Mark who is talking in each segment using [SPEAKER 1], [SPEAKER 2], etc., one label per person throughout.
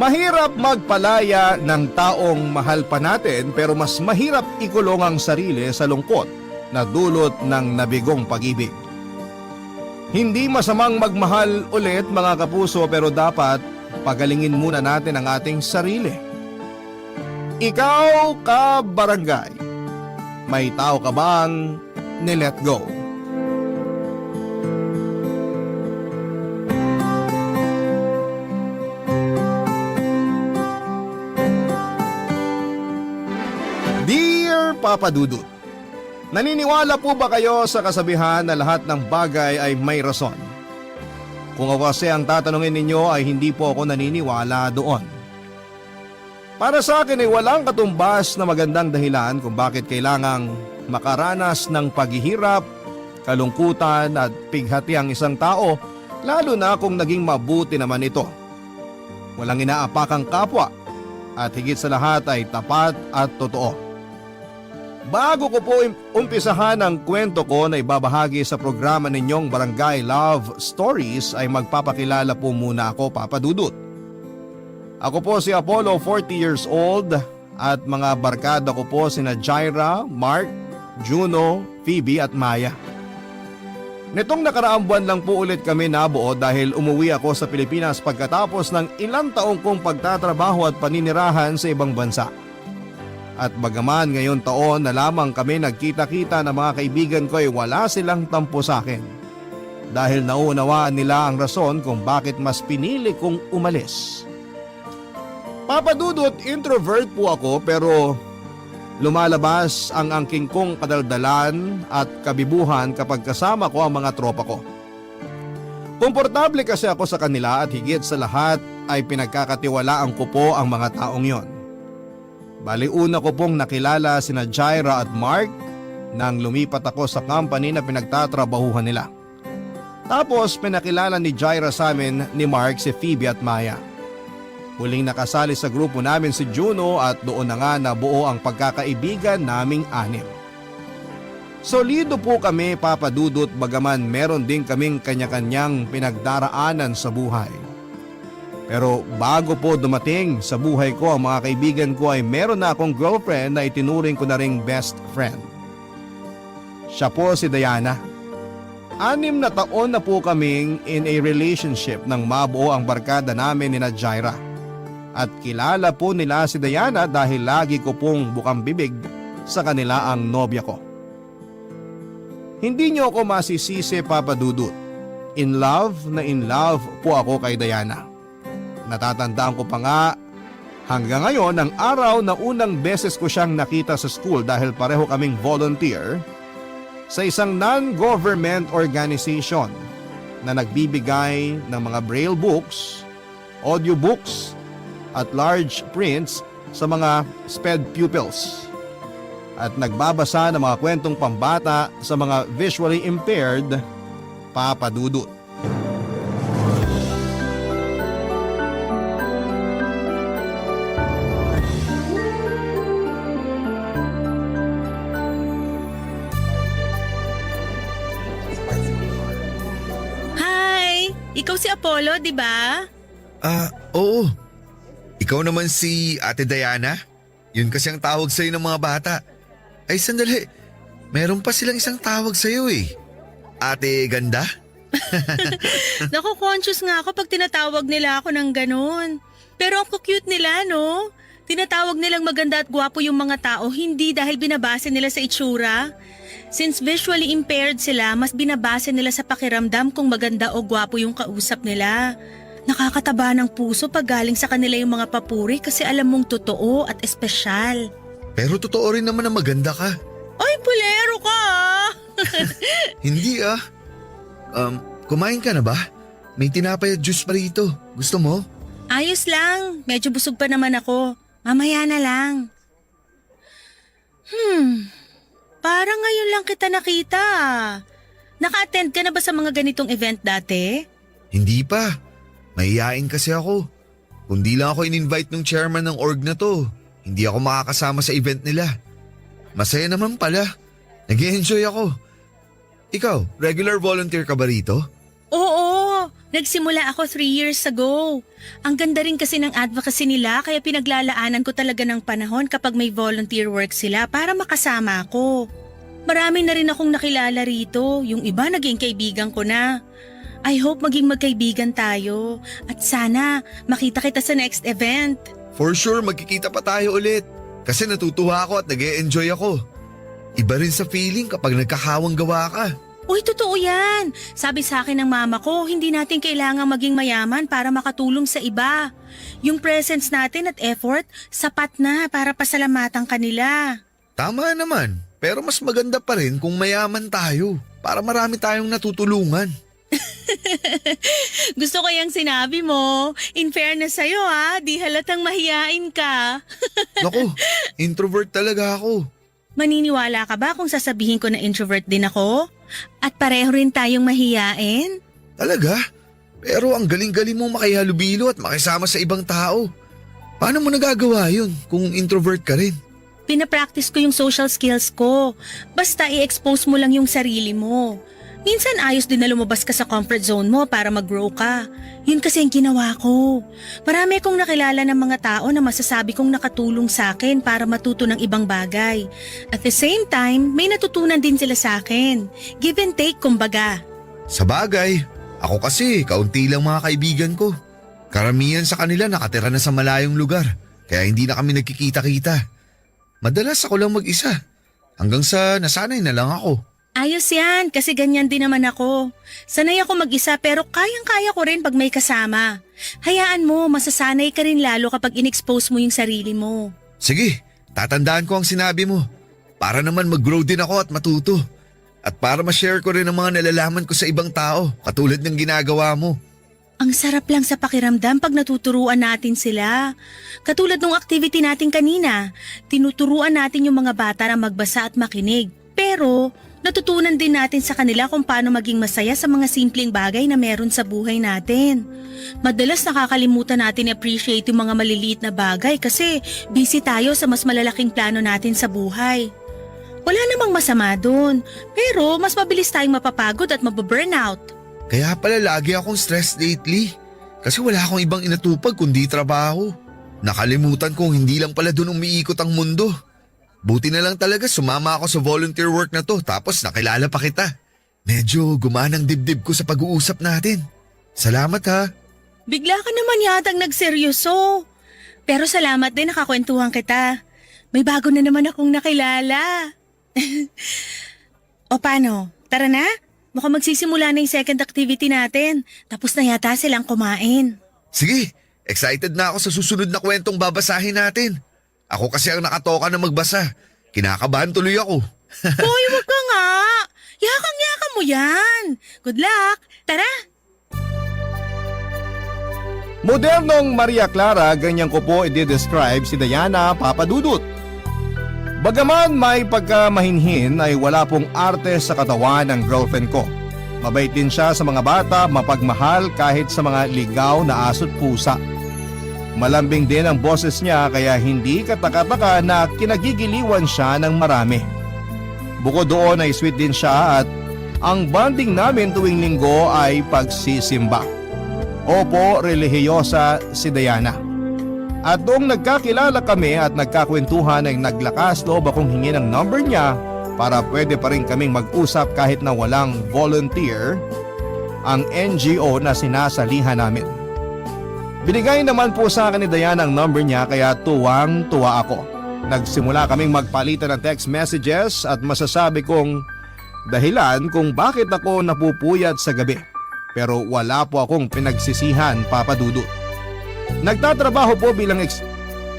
[SPEAKER 1] Mahirap magpalaya ng taong mahal pa natin pero mas mahirap ikulong ang sarili sa lungkot na dulot ng nabigong pag-ibig. Hindi masamang magmahal ulit mga kapuso pero dapat pagalingin muna natin ang ating sarili. Ikaw ka barangay, may tao ka bang ni-let go? Dear Papa Dudut, naniniwala po ba kayo sa kasabihan na lahat ng bagay ay may rason? Kung ako kasi ang tatanungin ninyo ay hindi po ako naniniwala doon. Para sa akin ay walang katumbas na magandang dahilan kung bakit kailangang makaranas ng paghihirap, kalungkutan at pighati ang isang tao, lalo na kung naging mabuti naman ito. Walang inaapakang kapwa at higit sa lahat ay tapat at totoo. Bago ko po umpisahan ang kwento ko na ibabahagi sa programa ninyong Barangay Love Stories ay magpapakilala po muna ako, Papa Dudut. Ako po si Apollo, 40 years old at mga barkada ko po sina Jaira, Mark, Juno, Phoebe at Maya. Nitong nakaraang buwan lang po ulit kami nabuo dahil umuwi ako sa Pilipinas pagkatapos ng ilang taong kong pagtatrabaho at paninirahan sa ibang bansa. At bagaman ngayon taon na lamang kami nagkita-kita na mga kaibigan ko ay wala silang tampo sa akin. Dahil naunawaan nila ang rason kung bakit mas pinili kong umalis. Papa Dudut, introvert po ako pero lumalabas ang angking kong kadaldalan at kabibuhan kapag kasama ko ang mga tropa ko. Komportable kasi ako sa kanila at higit sa lahat ay pinagkakatiwalaan ko po ang mga taong yon. Bali una ko pong nakilala sina Jaira at Mark nang lumipat ako sa company na pinagtatrabahuhan nila. Tapos pinakilala ni Jaira sa amin ni Mark si Phoebe at Maya. Huling nakasali sa grupo namin si Juno at doon na nga nabuo ang pagkakaibigan naming anim. Solido po kami, Papa Dudut, bagaman meron din kaming kanya-kanyang pinagdaraanan sa buhay. Pero bago po dumating sa buhay ko ang mga kaibigan ko ay meron na akong girlfriend na itinuring ko na ring best friend. Siya po si Diana. 6 na taon na po kaming in a relationship nang mabuo ang barkada namin ni Jaira. At kilala po nila si Diana dahil lagi ko pong bukang bibig sa kanila ang nobya ko. Hindi niyo ako masisisi, Papa Dudut. In love po ako kay Diana. Natatandaan ko pa nga hanggang ngayon ang araw na unang beses ko siyang nakita sa school dahil pareho kaming volunteer sa isang non-government organization na nagbibigay ng mga braille books, audiobooks at large prints sa mga SPED pupils at nagbabasa ng mga kwentong pambata sa mga visually impaired, Papa Dudut.
[SPEAKER 2] Ikaw si Apollo, di ba?
[SPEAKER 3] Oo. Ikaw naman si Ate Diana? Yun kasi ang tawag sa'yo ng mga bata. Ay, sandali. Meron pa silang isang tawag sa'yo eh. Ate Ganda?
[SPEAKER 2] Naku-conscious nga ako pag tinatawag nila ako ng ganun. Pero ang cute nila, no? Tinatawag nilang maganda at gwapo yung mga tao hindi dahil binabase nila sa itsura. Since visually impaired sila, mas binabase nila sa pakiramdam kung maganda o gwapo yung kausap nila. Nakakataba ng puso pag galing sa kanila yung mga papuri kasi alam mong totoo at espesyal.
[SPEAKER 3] Pero totoo rin naman na maganda ka.
[SPEAKER 2] Ay, pulero ka ah!
[SPEAKER 3] Hindi ah. Kumain ka na ba? May tinapay at juice pa rito. Gusto mo?
[SPEAKER 2] Ayos lang. Medyo busog pa naman ako. Mamaya na lang. Parang ngayon lang kita nakita. Naka-attend ka na ba sa mga ganitong event dati?
[SPEAKER 3] Hindi pa. Mahihain kasi ako. Kundi lang ako in-invite ng chairman ng org na to. Hindi ako makakasama sa event nila. Masaya naman pala. Nag-e-enjoy ako. Ikaw, regular volunteer ka ba rito?
[SPEAKER 2] Oo, Nagsimula ako 3 years ago. Ang ganda rin kasi ng advocacy nila kaya pinaglalaanan ko talaga ng panahon kapag may volunteer work sila para makasama ako. Marami na rin akong nakilala rito, yung iba naging kaibigan ko na. I hope maging magkaibigan tayo at sana makita kita sa next event.
[SPEAKER 3] For sure, magkikita pa tayo ulit. Kasi natutuwa ako at nag-e-enjoy ako. Iba rin sa feeling kapag nagkakawang gawa ka.
[SPEAKER 2] Uy, totoo yan. Sabi sa akin ng mama ko, hindi natin kailangang maging mayaman para makatulong sa iba. Yung presence natin at effort, sapat na para pasalamatan kanila.
[SPEAKER 3] Tama naman, pero mas maganda pa rin kung mayaman tayo para marami tayong natutulungan.
[SPEAKER 2] Gusto ko yung sinabi mo. In fairness sa'yo di halatang mahiyain ka.
[SPEAKER 3] Naku, introvert talaga ako.
[SPEAKER 2] Maniniwala ka ba kung sasabihin ko na introvert din ako? At pareho rin tayong mahiyain?
[SPEAKER 3] Talaga? Pero ang galing-galing mo makihalubilo at makisama sa ibang tao. Paano mo nagagawa yun kung introvert ka rin?
[SPEAKER 2] Pinapractice ko yung social skills ko. Basta i-expose mo lang yung sarili mo. Minsan ayos din na lumabas ka sa comfort zone mo para mag-grow ka. Yun kasi ang ginawa ko. Marami akong nakilala ng mga tao na masasabi kong nakatulong sa akin para matuto ng ibang bagay. At the same time, may natutunan din sila sa akin. Give and take kumbaga.
[SPEAKER 3] Sa bagay, ako kasi kaunti lang mga kaibigan ko. Karamihan sa kanila nakatira na sa malayong lugar, kaya hindi na kami nagkikita-kita. Madalas ako lang mag-isa, hanggang sa nasanay na lang ako.
[SPEAKER 2] Ayos yan, kasi ganyan din naman ako. Sanay ako mag-isa pero kayang-kaya ko rin pag may kasama. Hayaan mo, masasanay ka rin lalo kapag in-expose mo yung sarili mo.
[SPEAKER 3] Sige, tatandaan ko ang sinabi mo. Para naman mag-grow din ako at matuto. At para ma-share ko rin ang mga nalalaman ko sa ibang tao, katulad ng ginagawa mo.
[SPEAKER 2] Ang sarap lang sa pakiramdam pag natuturuan natin sila. Katulad ng activity natin kanina, tinuturuan natin yung mga bata na magbasa at makinig. Pero natutunan din natin sa kanila kung paano maging masaya sa mga simpleng bagay na meron sa buhay natin. Madalas nakakalimutan natin i-appreciate yung mga maliliit na bagay kasi busy tayo sa mas malalaking plano natin sa buhay. Wala namang masama dun, pero mas mabilis tayong mapapagod at mababurnout.
[SPEAKER 3] Kaya pala lagi akong stressed lately. Kasi wala akong ibang inatupag kundi trabaho. Nakalimutan kong hindi lang pala dun umiikot ang mundo. Buti na lang talaga sumama ako sa volunteer work na to tapos nakilala pa kita. Medyo gumanang dibdib ko sa pag-uusap natin. Salamat ha.
[SPEAKER 2] Bigla ka naman yatang nagseryoso. Pero salamat din nakakwentuhan kita. May bago na naman akong nakilala. O paano? Tara na? Mukhang magsisimula na yung second activity natin. Tapos na yata silang kumain.
[SPEAKER 3] Sige, excited na ako sa susunod na kwentong babasahin natin. Ako kasi ang nakatoka na magbasa. Kinakabahan tuloy ako.
[SPEAKER 2] Hoy, wag ka nga. Yakang-yaka mo yan. Good luck. Tara.
[SPEAKER 1] Modernong Maria Clara, ganyan ko po i-describe si Diana Papadudut. Bagaman may pagkamahinhin ay wala pong arte sa katawan ng girlfriend ko. Mabait din siya sa mga bata, mapagmahal kahit sa mga ligaw na aso't pusa. Malambing din ang boses niya kaya hindi kataka-taka na kinagigiliwan siya ng marami. Bukod doon ay sweet din siya at ang bonding namin tuwing linggo ay pagsisimba. Opo, relihiyosa si Diana. At noong nagkakilala kami at nagkakwentuhan ay naglakas loob akong hingin ang number niya para pwede pa rin kaming mag-usap kahit na walang volunteer ang NGO na sinasalihan namin. Binigay naman po sa akin ni Diana ang number niya kaya tuwang-tuwa ako. Nagsimula kaming magpalitan ng text messages at masasabi kong dahilan kung bakit ako napupuyat sa gabi. Pero wala po akong pinagsisihan, Papa Dudut. Nagtatrabaho po bilang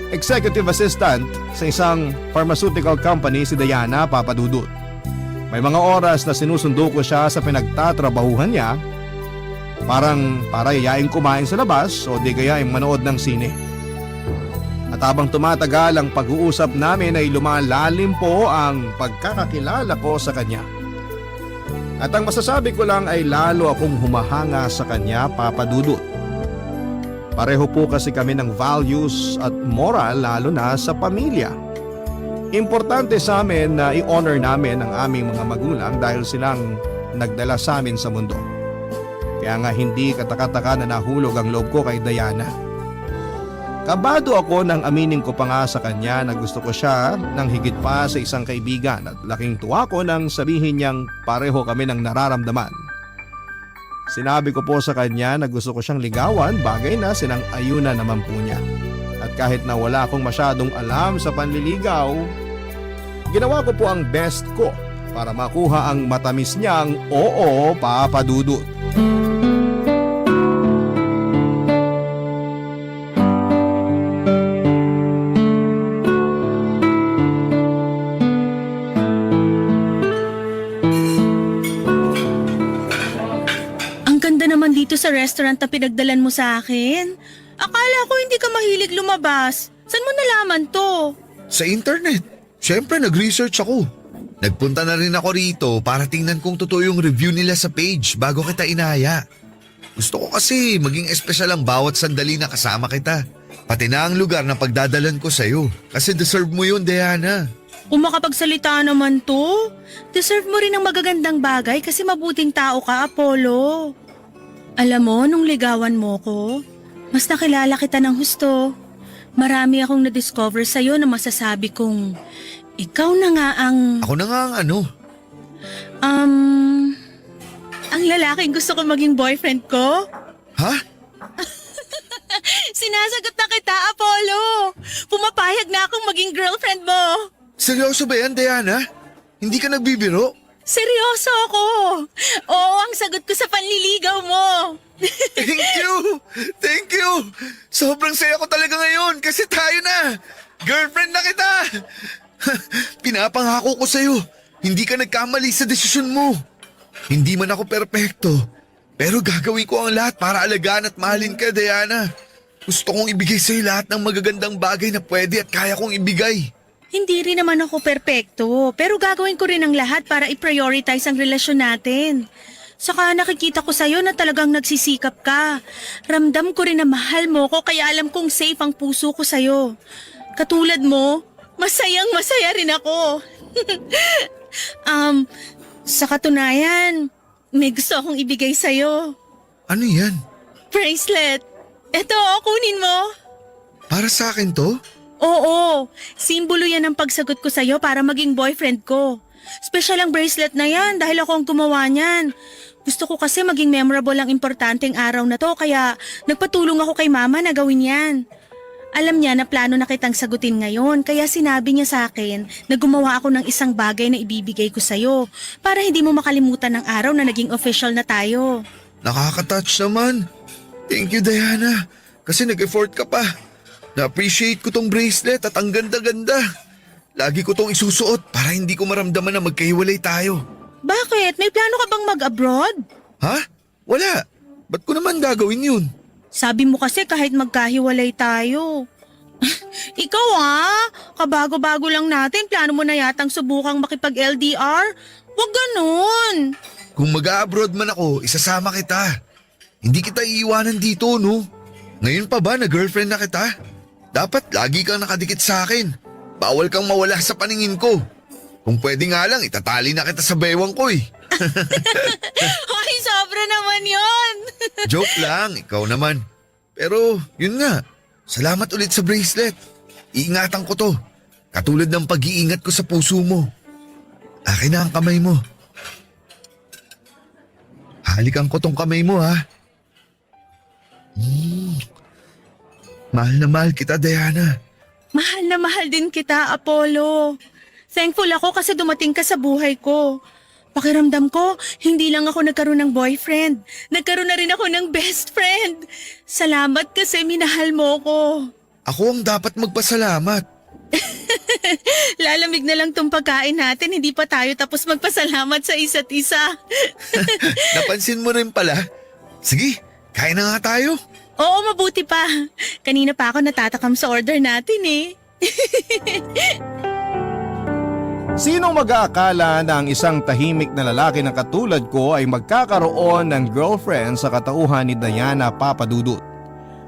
[SPEAKER 1] executive assistant sa isang pharmaceutical company si Diana, Papa Dudut. May mga oras na sinusundo ko siya sa pinagtatrabahuhan niya, parang para yayain kumain sa labas o di kaya ay manood ng sine. At habang tumatagal ang pag-uusap namin ay lumalalim po ang pagkakakilala ko sa kanya. At ang masasabi ko lang ay lalo akong humahanga sa kanya, Papa Dudut. Pareho po kasi kami ng values at moral lalo na sa pamilya. Importante sa amin na i-honor namin ang aming mga magulang dahil silang nagdala sa amin sa mundo. Kaya nga hindi katakataka na nahulog ang loob ko kay Diana. Kabado ako nang aminin ko pa nga sa kanya na gusto ko siya ng higit pa sa isang kaibigan at laking tuwa ko nang sabihin niyang pareho kami ng nararamdaman. Sinabi ko po sa kanya na gusto ko siyang ligawan, bagay na sinang-ayunan naman po niya. At kahit na wala akong masyadong alam sa panliligaw, ginawa ko po ang best ko para makuha ang matamis niyang oo, Papa Dudut.
[SPEAKER 2] Ang ganda naman dito sa restaurant na pinagdalan mo sa akin. Akala ko hindi ka mahilig lumabas. Saan mo nalaman to?
[SPEAKER 3] Sa internet. Siyempre nag-research ako. Nagpunta na rin ako rito para tingnan kung totoo yung review nila sa page bago kita inaya. Gusto ko kasi maging espesyal ang bawat sandali na kasama kita. Pati na ang lugar na pagdadalan ko sa'yo. Kasi deserve mo yun, Diana.
[SPEAKER 2] Kung makapagsalita naman to, deserve mo rin ng magagandang bagay kasi mabuting tao ka, Apollo. Alam mo, nung ligawan mo ko, mas nakilala kita ng husto. Marami akong na-discover sa'yo na masasabi kong ikaw na nga ang…
[SPEAKER 3] Ako na nga ang ano.
[SPEAKER 2] Ang lalaking gusto ko maging boyfriend ko?
[SPEAKER 3] Ha?
[SPEAKER 2] Sinasagot na kita, Apollo. Pumapayag na akong maging girlfriend mo.
[SPEAKER 3] Seryoso ba yan, Diana? Hindi ka nagbibiro?
[SPEAKER 2] Seryoso ako. Oo, ang sagot ko sa panliligaw mo.
[SPEAKER 3] Thank you! Thank you! Sobrang saya ko talaga ngayon kasi tayo na! Girlfriend na kita! Pinapangako ko sa'yo, hindi ka nagkamali sa desisyon mo. Hindi man ako perpekto, pero gagawin ko ang lahat para alagaan at mahalin ka, Diana. Gusto kong ibigay sa'yo lahat ng magagandang bagay na pwede at kaya kong ibigay.
[SPEAKER 2] Hindi rin naman ako perpekto, pero gagawin ko rin ang lahat para i-prioritize ang relasyon natin. Saka nakikita ko sa'yo na talagang nagsisikap ka. Ramdam ko rin na mahal mo ko kaya alam kong safe ang puso ko sa'yo. Katulad mo, masayang masaya rin ako. Sa katunayan, may gusto akong ibigay sa'yo.
[SPEAKER 3] Ano yan?
[SPEAKER 2] Bracelet. Eto, kunin mo.
[SPEAKER 3] Para sa akin to?
[SPEAKER 2] Oo, simbolo yan ang pagsagot ko sa'yo para maging boyfriend ko. Special ang bracelet na yan dahil ako ang gumawa niyan. Gusto ko kasi maging memorable ang importanteng araw na to kaya nagpatulong ako kay mama na gawin yan. Alam niya na plano na kitang sagutin ngayon kaya sinabi niya sa akin na gumawa ako ng isang bagay na ibibigay ko sa'yo para hindi mo makalimutan ng araw na naging official na tayo.
[SPEAKER 3] Nakaka-touch naman. Thank you, Diana. Kasi nag-effort ka pa. Na-appreciate ko tong bracelet at ang ganda-ganda. Lagi ko tong isusuot para hindi ko maramdaman na magkahiwalay tayo.
[SPEAKER 2] Bakit? May plano ka bang mag-abroad?
[SPEAKER 3] Ha? Wala. Ba't ko naman gagawin yun?
[SPEAKER 2] Sabi mo kasi kahit magkahiwalay tayo. Ikaw kabago-bago lang natin, plano mo na yatang subukang makipag-LDR? Huwag ganun.
[SPEAKER 3] Kung mag-abroad man ako, isasama kita. Hindi kita iiwanan dito, no? Ngayon pa ba na girlfriend na kita? Dapat lagi kang nakadikit sa akin. Bawal kang mawala sa paningin ko. Kung pwede nga lang, itatali na kita sa bewang ko eh.
[SPEAKER 2] Ay, sobra naman yon.
[SPEAKER 3] Joke lang, ikaw naman. Pero yun nga, salamat ulit sa bracelet. Iingatan ko to. Katulad ng pag-iingat ko sa puso mo. Akin na ang kamay mo. Halikan ko tong kamay mo, ha? Mahal na mahal kita, Diana.
[SPEAKER 2] Mahal na mahal din kita, Apollo. Thankful ako kasi dumating ka sa buhay ko. Pakiramdam ko, hindi lang ako nagkaroon ng boyfriend. Nagkaroon na rin ako ng best friend. Salamat kasi minahal mo ko.
[SPEAKER 3] Ako ang dapat magpasalamat.
[SPEAKER 2] Lalamig na lang tong pagkain natin, hindi pa tayo tapos magpasalamat sa isa't isa.
[SPEAKER 3] Napansin mo rin pala. Sige, kain na nga tayo.
[SPEAKER 2] Oo, mabuti pa. Kanina pa ako natatakam sa order natin eh.
[SPEAKER 1] Sino mag-aakala na ang isang tahimik na lalaki na katulad ko ay magkakaroon ng girlfriend sa katauhan ni Diana Papadudut?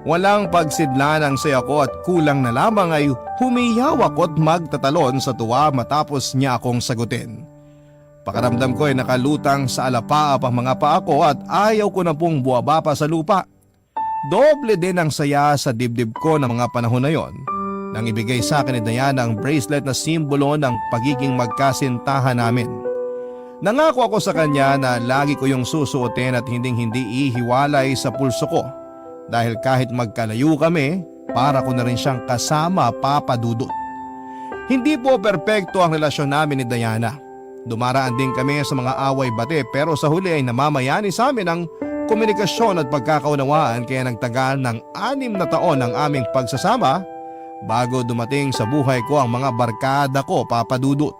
[SPEAKER 1] Walang pagsidlan ang saya ko at kulang na lamang ay humiyaw ako't magtatalon sa tuwa matapos niya akong sagutin. Pakiramdam ko ay nakalutang sa alapaap ang mga paa ko at ayaw ko na pong buwaba pa sa lupa. Doble din ang saya sa dibdib ko ng mga panahon na yon nang ibigay sa akin ni Diana ang bracelet na simbolo ng pagiging magkasintahan namin. Nangako ako sa kanya na lagi ko yung susuotin at hindi ihiwalay sa pulso ko dahil kahit magkalayo kami, para ko na rin siyang kasama, Papa Dudut. Hindi po perpekto ang relasyon namin ni Diana. Dumaraan din kami sa mga away-bate pero sa huli ay namamayani sa amin ang komunikasyon at pagkakaunawaan kaya nagtagal ng 6 na taon ang aming pagsasama bago dumating sa buhay ko ang mga barkada ko, Papa Dudut.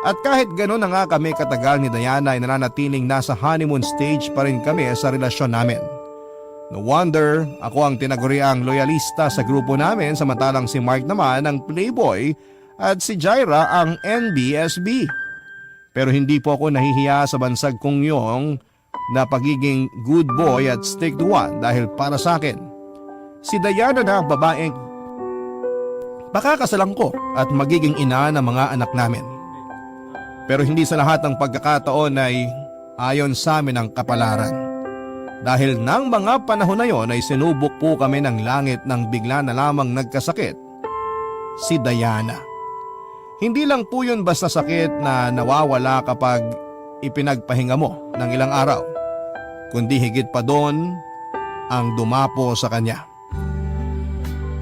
[SPEAKER 1] At kahit gano'n na nga kami katagal ni Diana ay nananatiling nasa honeymoon stage pa rin kami sa relasyon namin. No wonder ako ang tinaguriang loyalista sa grupo namin samantalang si Mark naman ang playboy at si Jaira ang NBSB. Pero hindi po ako nahihiya sa bansag kong yong na pagiging good boy at stick to one dahil para sa akin, si Diana na ang babaeng pakakasalan ko at magiging ina ng mga anak namin. Pero hindi sa lahat ng pagkakataon ay ayon sa amin ang kapalaran. Dahil nang mga panahon na yon ay sinubok po kami ng langit nang bigla na lamang nagkasakit si Diana. Hindi lang po yun basta sakit na nawawala kapag ipinagpahinga mo ng ilang araw, kundi higit pa doon ang dumapo sa kanya.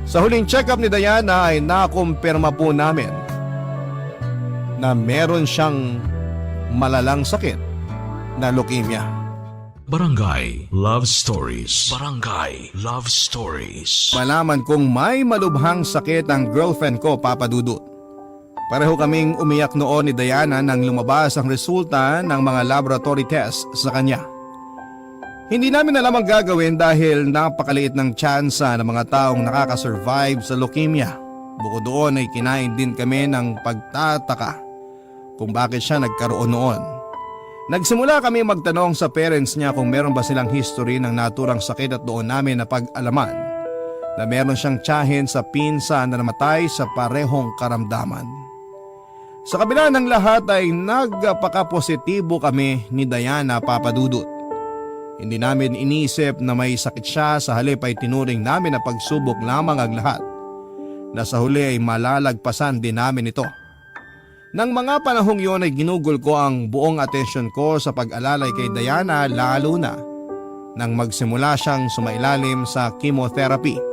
[SPEAKER 1] Sa huling check-up ni Diana ay nakumpirma po namin na meron siyang malalang sakit na leukemia.
[SPEAKER 4] Barangay Love Stories. Barangay Love Stories.
[SPEAKER 1] Malaman kong may malubhang sakit ang girlfriend ko, Papa Dudut. Pareho kaming umiyak noon ni Diana nang lumabas ang resulta ng mga laboratory tests sa kanya. Hindi namin alam ang gagawin dahil napakaliit ng tsansa ng mga taong nakakasurvive sa leukemia. Bukod doon ay kinain din kami ng pagtataka kung bakit siya nagkaroon noon. Nagsimula kami magtanong sa parents niya kung meron ba silang history ng naturang sakit at doon namin napag-alaman na meron siyang tiyahin sa pinsan na namatay sa parehong karamdaman. Sa kabila ng lahat ay nagpaka-positibo kami ni Diana, Papa Dudut. Hindi namin inisip na may sakit siya, sa halip ay tinuring namin na pagsubok lamang ang lahat na sa huli ay malalagpasan din namin ito. Nang mga panahong yon ay ginugol ko ang buong atensyon ko sa pag-alalay kay Diana, lalo na nang magsimula siyang sumailalim sa chemotherapy.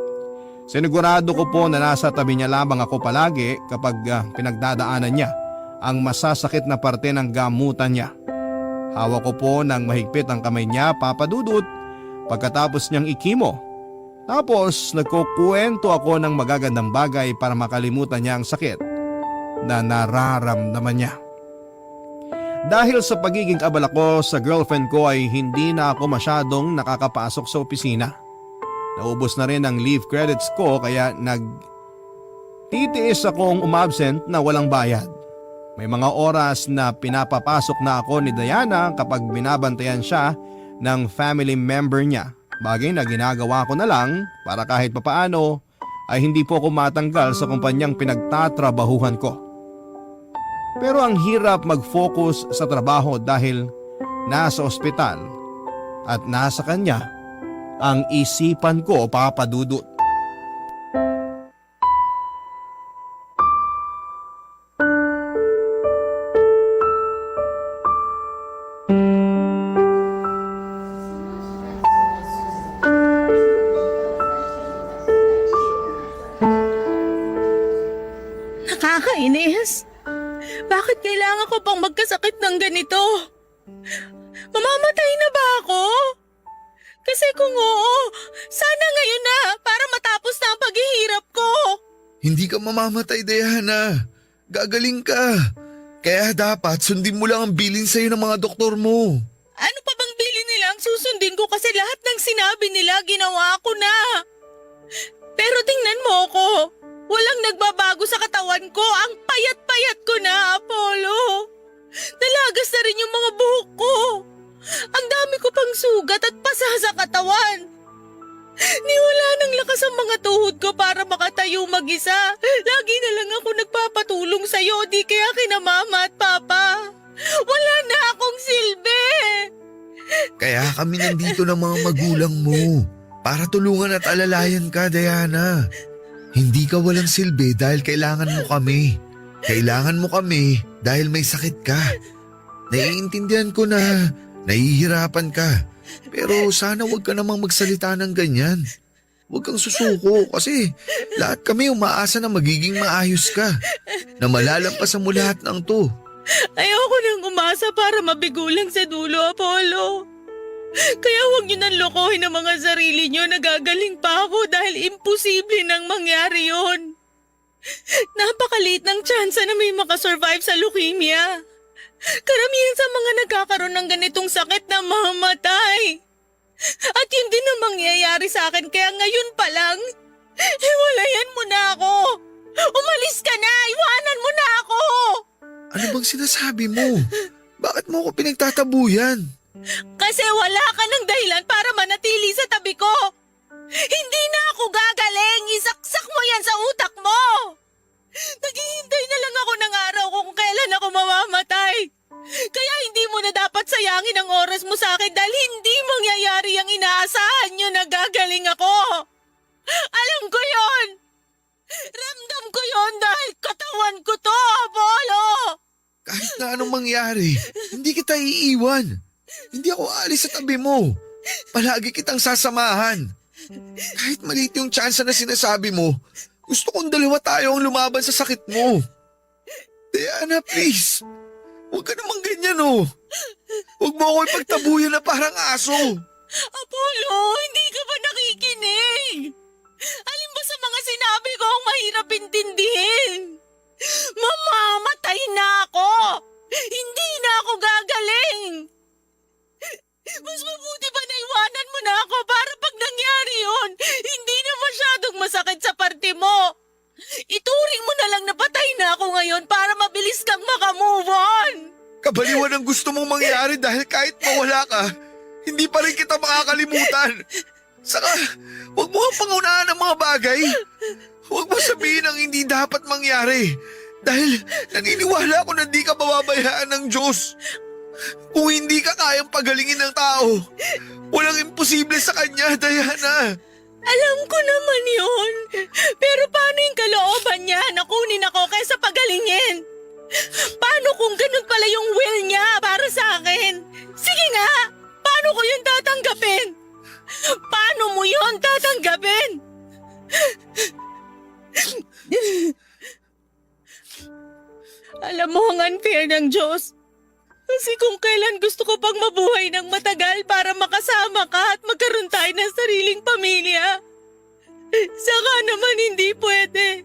[SPEAKER 1] Sinigurado ko po na nasa tabi niya lamang ako palagi kapag pinagdadaanan niya ang masasakit na parte ng gamutan niya. Hawak ko po ng mahigpit ang kamay niya, Papa Dudut, pagkatapos niyang ikimo. Tapos nagkukwento ako ng magagandang bagay para makalimutan niya ang sakit na nararamdaman niya. Dahil sa pagiging abala ko sa girlfriend ko ay hindi na ako masyadong nakakapasok sa opisina. Naubos na rin ang leave credits ko kaya nagtitiis akong umabsent na walang bayad. May mga oras na pinapapasok na ako ni Diana kapag binabantayan siya ng family member niya. Bagay na ginagawa ko na lang para kahit papaano ay hindi po ako matanggal sa kumpanyang pinagtatrabahuhan ko. Pero ang hirap mag-focus sa trabaho dahil nasa ospital at nasa kanya ang isipan ko, Papa Dudut.
[SPEAKER 2] Nakakainis. Bakit kailangan ko pang magkasakit ng ganito? Mamamatay na ba ako? Kasi kung oo, sana ngayon na para matapos na ang paghihirap ko.
[SPEAKER 3] Hindi ka mamamatay, Diana. Gagaling ka. Kaya dapat sundin mo lang ang bilin sa'yo ng mga doktor mo.
[SPEAKER 2] Ano pa bang bilin nila ang susundin ko kasi lahat ng sinabi nila ginawa ko na. Pero tingnan mo ako. Walang nagbabago sa katawan ko. Ang payat-payat ko na, Apollo. Nalagas na rin yung mga buhok ko. Ang dami ko pang sugat at pasa sa katawan. Niwala ng lakas ang mga tuhod ko para makatayo mag-isa. Lagi na lang ako nagpapatulong sa'yo, di kaya kina Mama at Papa. Wala
[SPEAKER 3] Kaya kami nandito ng mga magulang mo para tulungan at alalayan ka, Diana. Hindi ka walang silbi dahil kailangan mo kami. Kailangan mo kami dahil may sakit ka. Naiintindihan ko na nahihirapan ka. Pero sana huwag ka namang magsalita ng ganyan. Huwag kang susuko kasi lahat kami umaasa na magiging maayos ka. Na malalampasan mo lahat ng to.
[SPEAKER 2] Ayoko nang umasa para mabigulang sa dulo, Apollo. Kaya huwag niyo nang lokohin ang mga sarili niyo. Nagagaling pa ako dahil imposible nang mangyari yon. Napakaliit ng tsansa na may makasurvive sa leukemia. Karamihan sa mga nagkakaroon ng ganitong sakit na mamatay. At yun din ang mangyayari sa akin kaya ngayon pa lang, hiwalayan mo na ako. Umalis ka na, iwanan mo na ako.
[SPEAKER 3] Ano bang sinasabi mo? Bakit mo ako pinagtatabuyan?
[SPEAKER 2] Kasi wala ka ng dahilan para manatili sa tabi ko. Hindi na ako gagaling, isaksak mo yan sa utak mo. Naghihintay na lang ako ng araw kung kailan ako mamamatay. Kaya hindi mo na dapat sayangin ang oras mo sa akin dahil hindi mangyayari ang inaasahan nyo na gagaling ako. Alam ko yon. Ramdam ko yon dahil katawan ko to, Apollo.
[SPEAKER 3] Kahit na anong mangyari, hindi kita iiwan. Hindi ako aalis sa tabi mo. Palagi kitang sasamahan. Kahit maliit yung tsansa na sinasabi mo, gusto kong dalawa tayo ang lumaban sa sakit mo. Diana, please. Huwag ka naman ganyan, oh. Huwag mo ako ipagtabuyan na parang aso.
[SPEAKER 2] Apollo, hindi ka ba nakikinig? Alin ba sa mga sinabi ko ang mahirap intindihin? Mamamatay na ako! Hindi na ako gagaling! Mas mabuti ba na iwanan mo na ako para pag nangyari yun, hindi na masyadong masakit sa parte mo. Ituring mo na lang na patay na ako ngayon para mabilis kang makamove on.
[SPEAKER 3] Kabaliwan ang gusto mong mangyari dahil kahit mawala ka, hindi pa rin kita makakalimutan. Saka, huwag mo kang pangunahan ng mga bagay. Huwag mo sabihin ang hindi dapat mangyari. Dahil naniniwala ako na di ka mababayaan ng Diyos. Kung hindi ka kayang pagalingin ng tao, walang imposible sa Kanya, Diana.
[SPEAKER 2] Alam ko naman yun. Pero paano yung kalooban niya na kunin ako kaysa pagalingin? Paano kung ganun pala yung will niya para sa akin? Sige nga, paano ko yun tatanggapin? Paano mo yun tatanggapin? Alam mo ang unfair ng Diyos. Kasi kung kailan gusto ko pang mabuhay ng matagal para makasama ka at magkaroon tayo ng sariling pamilya. Saka naman hindi pwede.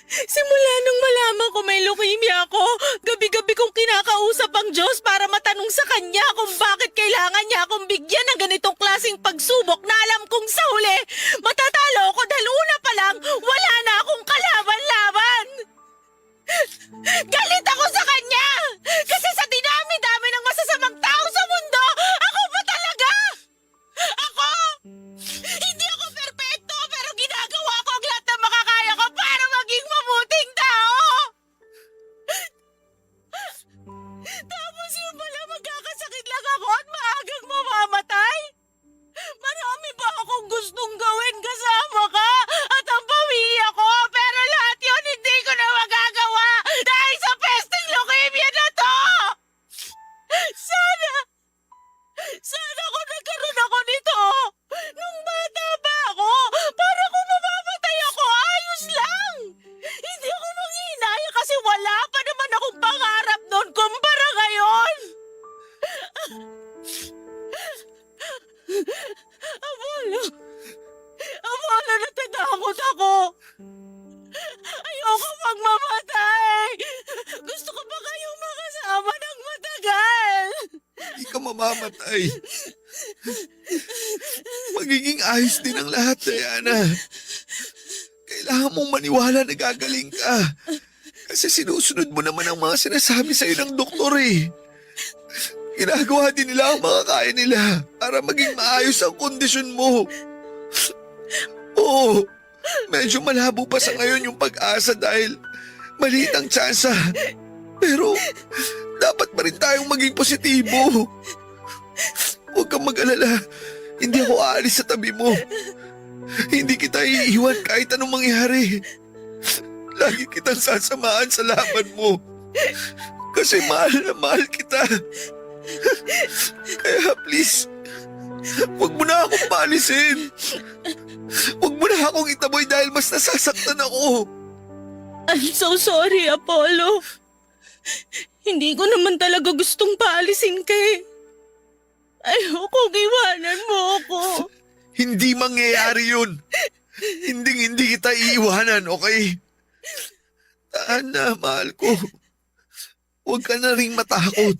[SPEAKER 2] Simula nung malaman ko may leukemia ako, gabi-gabi kong kinakausap ang Diyos para matanong sa Kanya kung bakit kailangan niya akong bigyan ng ganitong klaseng pagsubok na alam kong sa huli, matatalo ako dahil una pa lang, wala na akong kalaban-laban. Galit ako sa Kanya! Kasi sa dinami-dami ng masasamang tao sa mundo, ako pa talaga! Ako! Hindi ako perpekto pero ginagawa ko ang lahat ng makakaya ko para maging mabuting tao! Tapos yun pala magkakasakit lang ako at maagang mamamatay? Marami pa akong gustong gawin kasama ka at ang pamilya ko pero lahat yun hindi ko na magagawa dahil sa pesteng leukemia na to! Sana kung nagkaroon ako nito nung bata pa ako para kung mamamatay ako ayos lang! Hindi ako manghihinaya kasi wala pa naman akong pangarap noon kumpara ngayon! Apollo, natatakot ako. Ayoko magmamatay. Gusto ko pa kayong makasama ng matagal.
[SPEAKER 3] Hindi ka mamamatay. Magiging ayos din ang lahat, Diana. Kailangan mong maniwala na gagaling ka. Kasi sinusunod mo naman ang mga sinasabi sa'yo ng doktor eh. Ginagawa din nila ang mga kaya nila para maging maayos ang kondisyon mo. Oo, medyo malabo pa sa ngayon yung pag-asa dahil maliit ang tsansa. Pero dapat pa rin tayong maging positibo. Huwag kang mag-alala. Hindi ako aalis sa tabi mo. Hindi kita iiwan kahit anong mangyari. Lagi kitang sasamahan sa laban mo. Kasi mahal na mahal kita. Kaya please, huwag mo na akong paalisin. Huwag mo na akong itaboy dahil mas nasasaktan ako.
[SPEAKER 2] I'm so sorry, Apollo. Hindi ko naman talaga gustong paalisin ka eh. Ayoko, iwanan mo ako.
[SPEAKER 3] Hindi mangyayari yun. Hindi kita iiwanan, okay? Taan na, mahal ko. Huwag ka na ring matakot.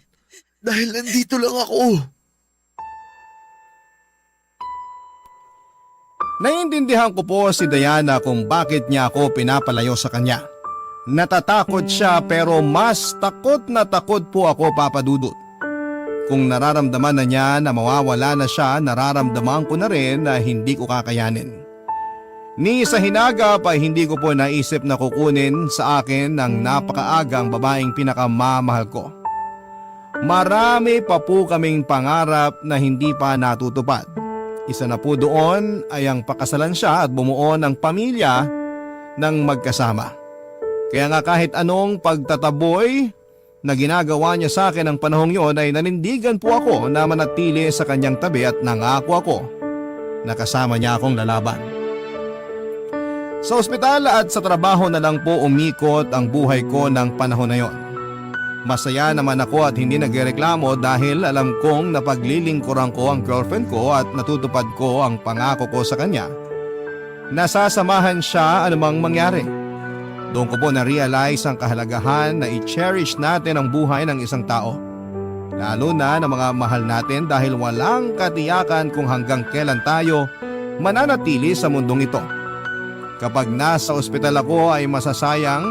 [SPEAKER 3] Dahil nandito lang ako.
[SPEAKER 1] Naiintindihan ko po si Diana kung bakit niya ako pinapalayo sa kanya. Natatakot siya pero mas takot na takot po ako, Papa Dudut. Kung nararamdaman na niya na mawawala na siya, nararamdaman ko na rin na hindi ko kakayanin. Ni sa hinagap ay hindi ko po naisip na kukunin sa akin ng napakaagang babaeng pinakamamahal ko. Marami pa po kaming pangarap na hindi pa natutupad. Isa na po doon ay ang pakasalan siya at bumuo ng pamilya ng magkasama. Kaya nga kahit anong pagtataboy na ginagawa niya sa akin ng panahong yon ay nanindigan po ako na manatili sa kanyang tabi at nangako ako na kasama niya akong lalaban. Sa ospital at sa trabaho na lang po umikot ang buhay ko ng panahon na yon. Masaya naman ako at hindi nagreklamo dahil alam kong napaglilingkuran ko ang girlfriend ko at natutupad ko ang pangako ko sa kanya. Nasasamahan siya anumang mangyari. Doon ko po na-realize ang kahalagahan na i-cherish natin ang buhay ng isang tao. Lalo na ng mga mahal natin dahil walang katiyakan kung hanggang kailan tayo mananatili sa mundong ito. Kapag nasa ospital ako ay masasayang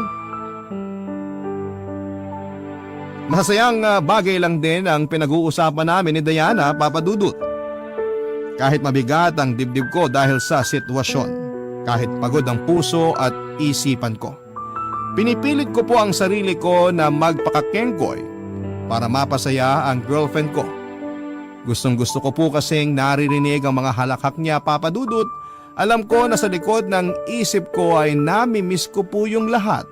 [SPEAKER 1] bagay lang din ang pinag-uusapan namin ni Diana, Papa Dudut. Kahit mabigat ang dibdib ko dahil sa sitwasyon, kahit pagod ang puso at isipan ko. Pinipilit ko po ang sarili ko na magpakakengkoy para mapasaya ang girlfriend ko. Gustong gusto ko po kasing naririnig ang mga halakhak niya, Papa Dudut. Alam ko na sa likod ng isip ko ay nami-miss ko po yung lahat.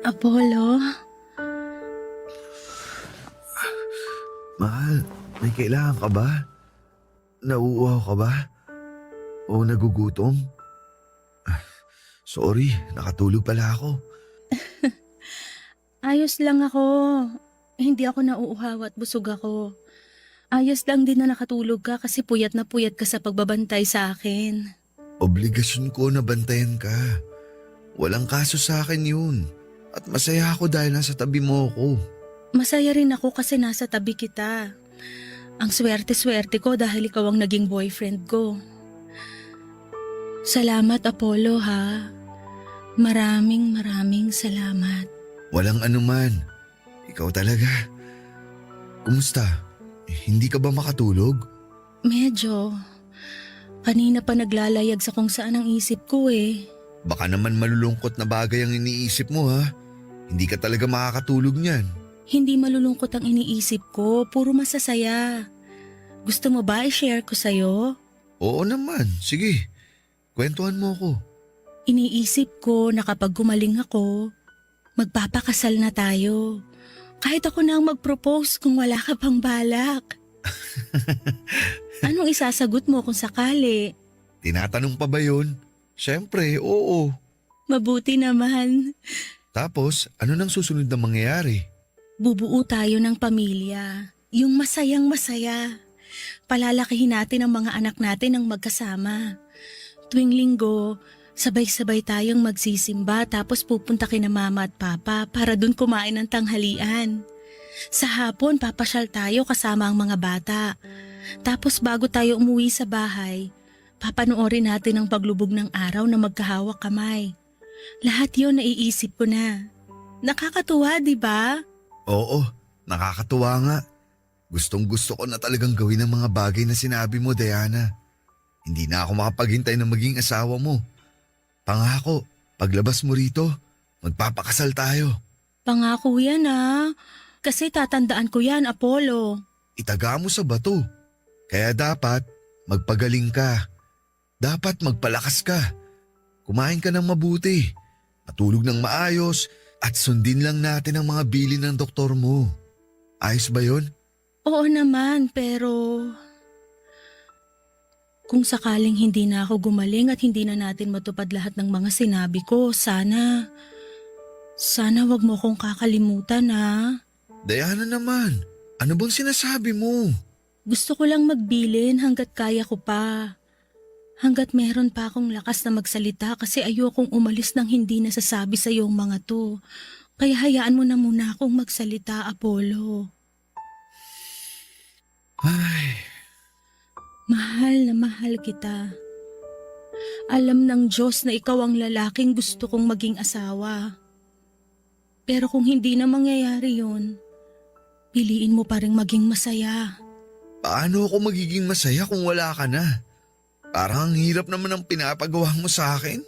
[SPEAKER 2] Apollo?
[SPEAKER 3] Mahal, may kailangan ka ba? Nauuhaw ka ba? O nagugutom? Sorry, nakatulog pala ako.
[SPEAKER 2] Ayos lang ako. Hindi ako nauuhaw at busog ako. Ayos lang din na nakatulog ka kasi puyat ka sa pagbabantay sa akin.
[SPEAKER 3] Obligasyon ko na bantayan ka. Walang kaso sa akin yun. At masaya ako dahil nasa tabi mo ako.
[SPEAKER 2] Masaya rin ako kasi nasa tabi kita. Ang swerte-swerte ko dahil ikaw ang naging boyfriend ko. Salamat, Apollo, ha? Maraming salamat.
[SPEAKER 3] Walang anuman. Ikaw talaga. Kumusta? Hindi ka ba makatulog?
[SPEAKER 2] Medyo. Kanina pa naglalayag sa kung saan ang isip ko eh.
[SPEAKER 3] Baka naman malulungkot na bagay ang iniisip mo ha. Hindi ka talaga makakatulog niyan.
[SPEAKER 2] Hindi malulungkot ang iniisip ko, puro masasaya. Gusto mo ba i-share ko sa'yo?
[SPEAKER 3] Oo naman, sige. Kwentuhan mo ako.
[SPEAKER 2] Iniisip ko na kapag gumaling ako, magpapakasal na tayo. Kahit ako na ang mag-propose kung wala ka pang balak. Anong isasagot mo kung sakali?
[SPEAKER 3] Tinatanong pa ba yun? Siyempre, oo.
[SPEAKER 2] Mabuti naman.
[SPEAKER 3] Tapos, ano nang susunod na mangyayari?
[SPEAKER 2] Bubuo tayo ng pamilya. Yung masayang masaya. Palalakihin natin ang mga anak natin ng magkasama. Tuwing linggo, sabay-sabay tayong magsisimba tapos pupunta kina mama at papa para dun kumain ng tanghalian. Sa hapon, papasyal tayo kasama ang mga bata. Tapos bago tayo umuwi sa bahay, Papanoorin natin ang paglubog ng araw na magkahawak kamay. Lahat yon naiisip ko na. Nakakatuwa, di ba?
[SPEAKER 3] Oo, nakakatuwa nga. Gustong-gusto ko na talagang gawin ang mga bagay na sinabi mo, Diana. Hindi na ako makapaghintay na maging asawa mo. Pangako, paglabas mo rito, magpapakasal tayo.
[SPEAKER 2] Pangako yan Kasi tatandaan ko yan, Apollo.
[SPEAKER 3] Itaga mo sa bato. Kaya dapat magpagaling ka. Dapat magpalakas ka. Kumain ka ng mabuti. Matulog ng maayos at sundin lang natin ang mga bilin ng doktor mo. Ayos ba yun?
[SPEAKER 2] Oo naman, pero kung sakaling hindi na ako gumaling at hindi na natin matupad lahat ng mga sinabi ko, sana wag mo akong kakalimutan
[SPEAKER 3] Diana naman, ano bang sinasabi mo?
[SPEAKER 2] Gusto ko lang magbilin hanggat kaya ko pa. Hanggat meron pa akong lakas na magsalita kasi ayokong umalis nang hindi nasasabi sa iyong mga to. Kaya hayaan mo na muna akong magsalita, Apollo.
[SPEAKER 3] Ay,
[SPEAKER 2] Mahal na mahal kita. Alam ng Diyos na ikaw ang lalaking gusto kong maging asawa. Pero kung hindi na mangyayari yun, piliin mo pa rin maging masaya.
[SPEAKER 3] paano ako magiging masaya kung wala ka na? Parang ang hirap naman ang pinapagawa mo sa akin.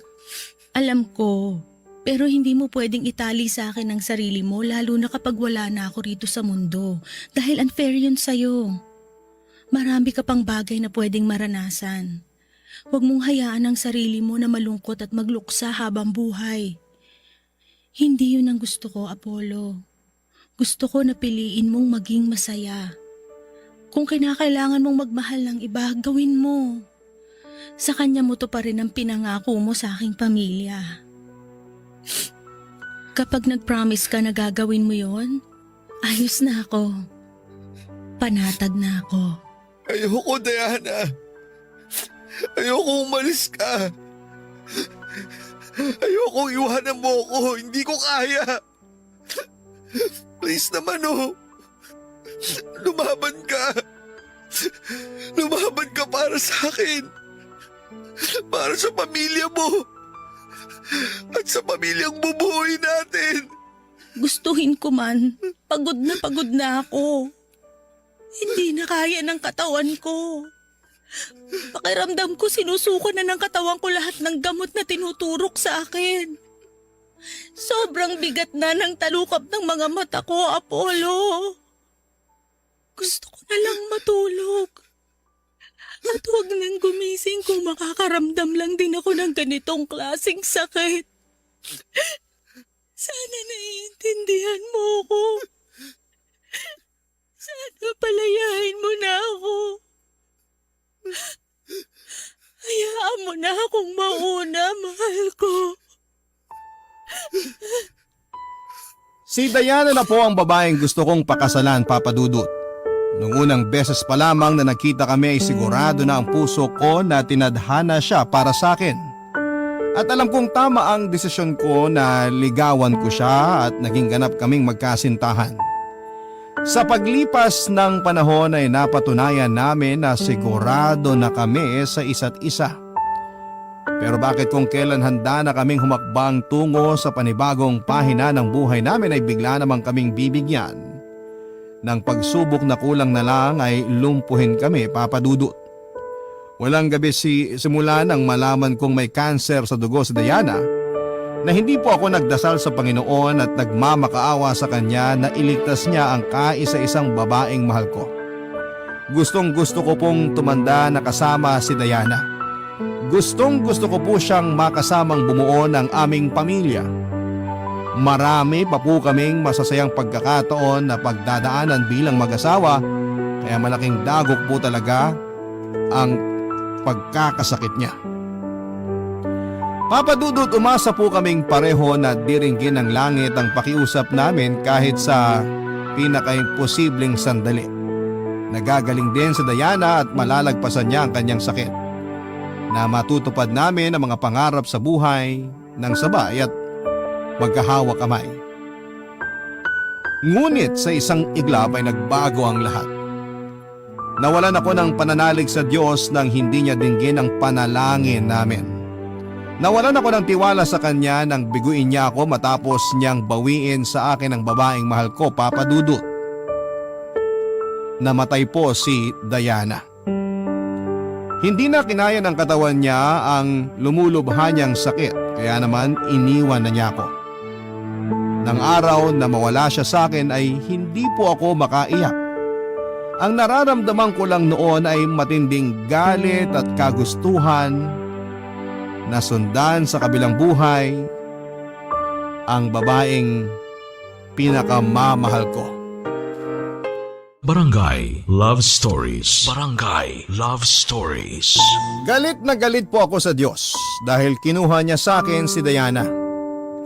[SPEAKER 2] Alam ko, pero hindi mo pwedeng itali sa akin ang sarili mo lalo na kapag wala na ako rito sa mundo. Dahil unfair yun sa'yo. Marami ka pang bagay na pwedeng maranasan. Huwag mong hayaan ang sarili mo na malungkot at magluksa habang buhay. Hindi yun ang gusto ko, Apollo. Gusto ko na piliin mong maging masaya. Kung kinakailangan mong magmahal ng iba, gawin mo. Sa kanya mo to pa rin ang pinangako mo sa aking pamilya. Kapag nag-promise ka na gagawin mo yon, ayos na ako. Panatag na ako.
[SPEAKER 3] Ayoko, Diana. Ayoko umalis ka. Ayoko iwanan mo ako. Hindi ko kaya. Please naman, Lumaban ka. Lumaban ka para sa akin. Para sa pamilya mo. At sa pamilyang bubuhay natin.
[SPEAKER 2] Gustuhin ko man, pagod na ako. Hindi na kaya ng katawan ko. Pakiramdam ko sinusuko na ng katawan ko lahat ng gamot na tinuturok sa akin. Sobrang bigat na ng talukap ng mga mata ko, Apollo. Gusto ko na lang matulog. At huwag nang gumising kung makakaramdam lang din ako ng ganitong klaseng sakit. Sana naiintindihan mo ako. Sana palayain mo na ako. Hayaan mo na akong mauna, mahal ko.
[SPEAKER 1] Si Diana na po ang babaeng gusto kong pakasalan, Papa Dudut. Nung unang beses pa lamang na nakita kami ay sigurado na ang puso ko na tinadhana siya para sa akin. At alam kong tama ang desisyon ko na ligawan ko siya at naging ganap kaming magkasintahan. Sa paglipas ng panahon ay napatunayan namin na sigurado na kami sa isa't isa. Pero bakit kung kailan handa na kaming humakbang tungo sa panibagong pahina ng buhay namin ay bigla namang kaming bibigyan ng pagsubok na kulang na lang ay lumpuhin kami, Papa Dudut. Walang gabi simula nang malaman kong may cancer sa dugo si Diana na hindi po ako nagdasal sa Panginoon at nagmamakaawa sa kanya na iligtas niya ang kaisa-isang babaeng mahal ko. Gustong gusto ko pong tumanda na kasama si Diana. Gustong gusto ko po siyang makasamang bumuo ng aming pamilya. Marami pa po kaming masasayang pagkakataon na pagdadaanan bilang mag-asawa, kaya malaking dagok po talaga ang pagkakasakit niya. Papa Dudut, umasa po kaming pareho na diringgin ng langit ang pakiusap namin kahit sa pinaka-imposibleng sandali. Nagagaling din si Diana at malalagpasan niya ang kanyang sakit. Na matutupad namin ang mga pangarap sa buhay ng sabay at magkahawak kamay. Ngunit sa isang iglap ay nagbago ang lahat. Nawalan ako ng pananalig sa Diyos nang hindi niya dinggin ang panalangin namin. Nawalan ako ng tiwala sa Kanya nang biguin niya ako matapos niyang bawiin sa akin ang babaeng mahal ko, Papa Dudut. Namatay po si Diana. Hindi na kinaya ng katawan niya ang lumulubha niyang sakit, kaya naman iniwan na niya ako. Nang araw na mawala siya sa akin ay hindi po ako makaiyak. Ang nararamdaman ko lang noon ay matinding galit at kagustuhan na sundan sa kabilang buhay ang babaeng pinakamamahal ko.
[SPEAKER 4] Barangay Love Stories. Barangay Love Stories.
[SPEAKER 1] Galit na galit po ako sa Diyos dahil kinuha niya sa akin si Diana.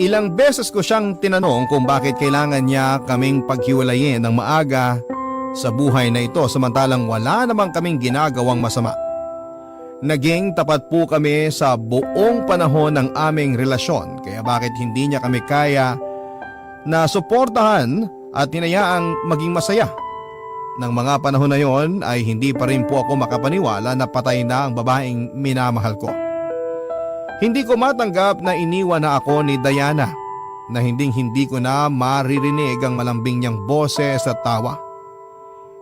[SPEAKER 1] Ilang beses ko siyang tinanong kung bakit kailangan niya kaming paghiwalayin ng maaga sa buhay na ito samantalang wala namang kaming ginagawang masama. Naging tapat po kami sa buong panahon ng aming relasyon kaya bakit hindi niya kami kaya na suportahan at hinayaang maging masaya. Nang mga panahon na yon ay hindi pa rin po ako makapaniwala na patay na ang babaeng minamahal ko. Hindi ko matanggap na iniwan na ako ni Diana na hindi ko na maririnig ang malambing niyang boses at tawa.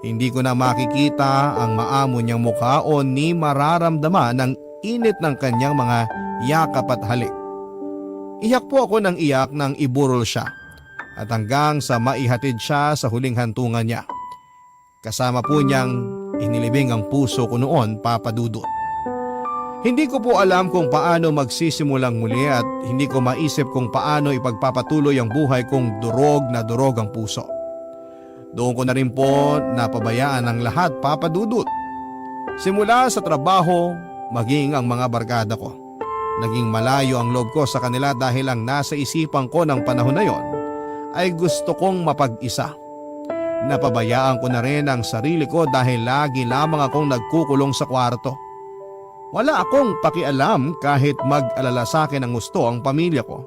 [SPEAKER 1] Hindi ko na makikita ang maamo niyang mukha o ni mararamdaman ang init ng kanyang mga yakap at halik. Iyak po ako ng iyak nang iburol siya at hanggang sa maihatid siya sa huling hantungan niya. Kasama po niyang inilibing ang puso ko noon, Papa Dudut. Hindi ko po alam kung paano magsisimulang muli at hindi ko maisip kung paano ipagpapatuloy ang buhay kung durog na durog ang puso. Doon ko na rin po napabayaan ang lahat, Papa Dudut. Simula sa trabaho, maging ang mga barkada ko. Naging malayo ang loob ko sa kanila dahil ang nasa isipan ko ng panahon na yon ay gusto kong mapag-isa. Napabayaan ko na rin ang sarili ko dahil lagi lamang akong nagkukulong sa kwarto. Wala akong pakialam kahit mag-alala sa akin ang gusto ang pamilya ko.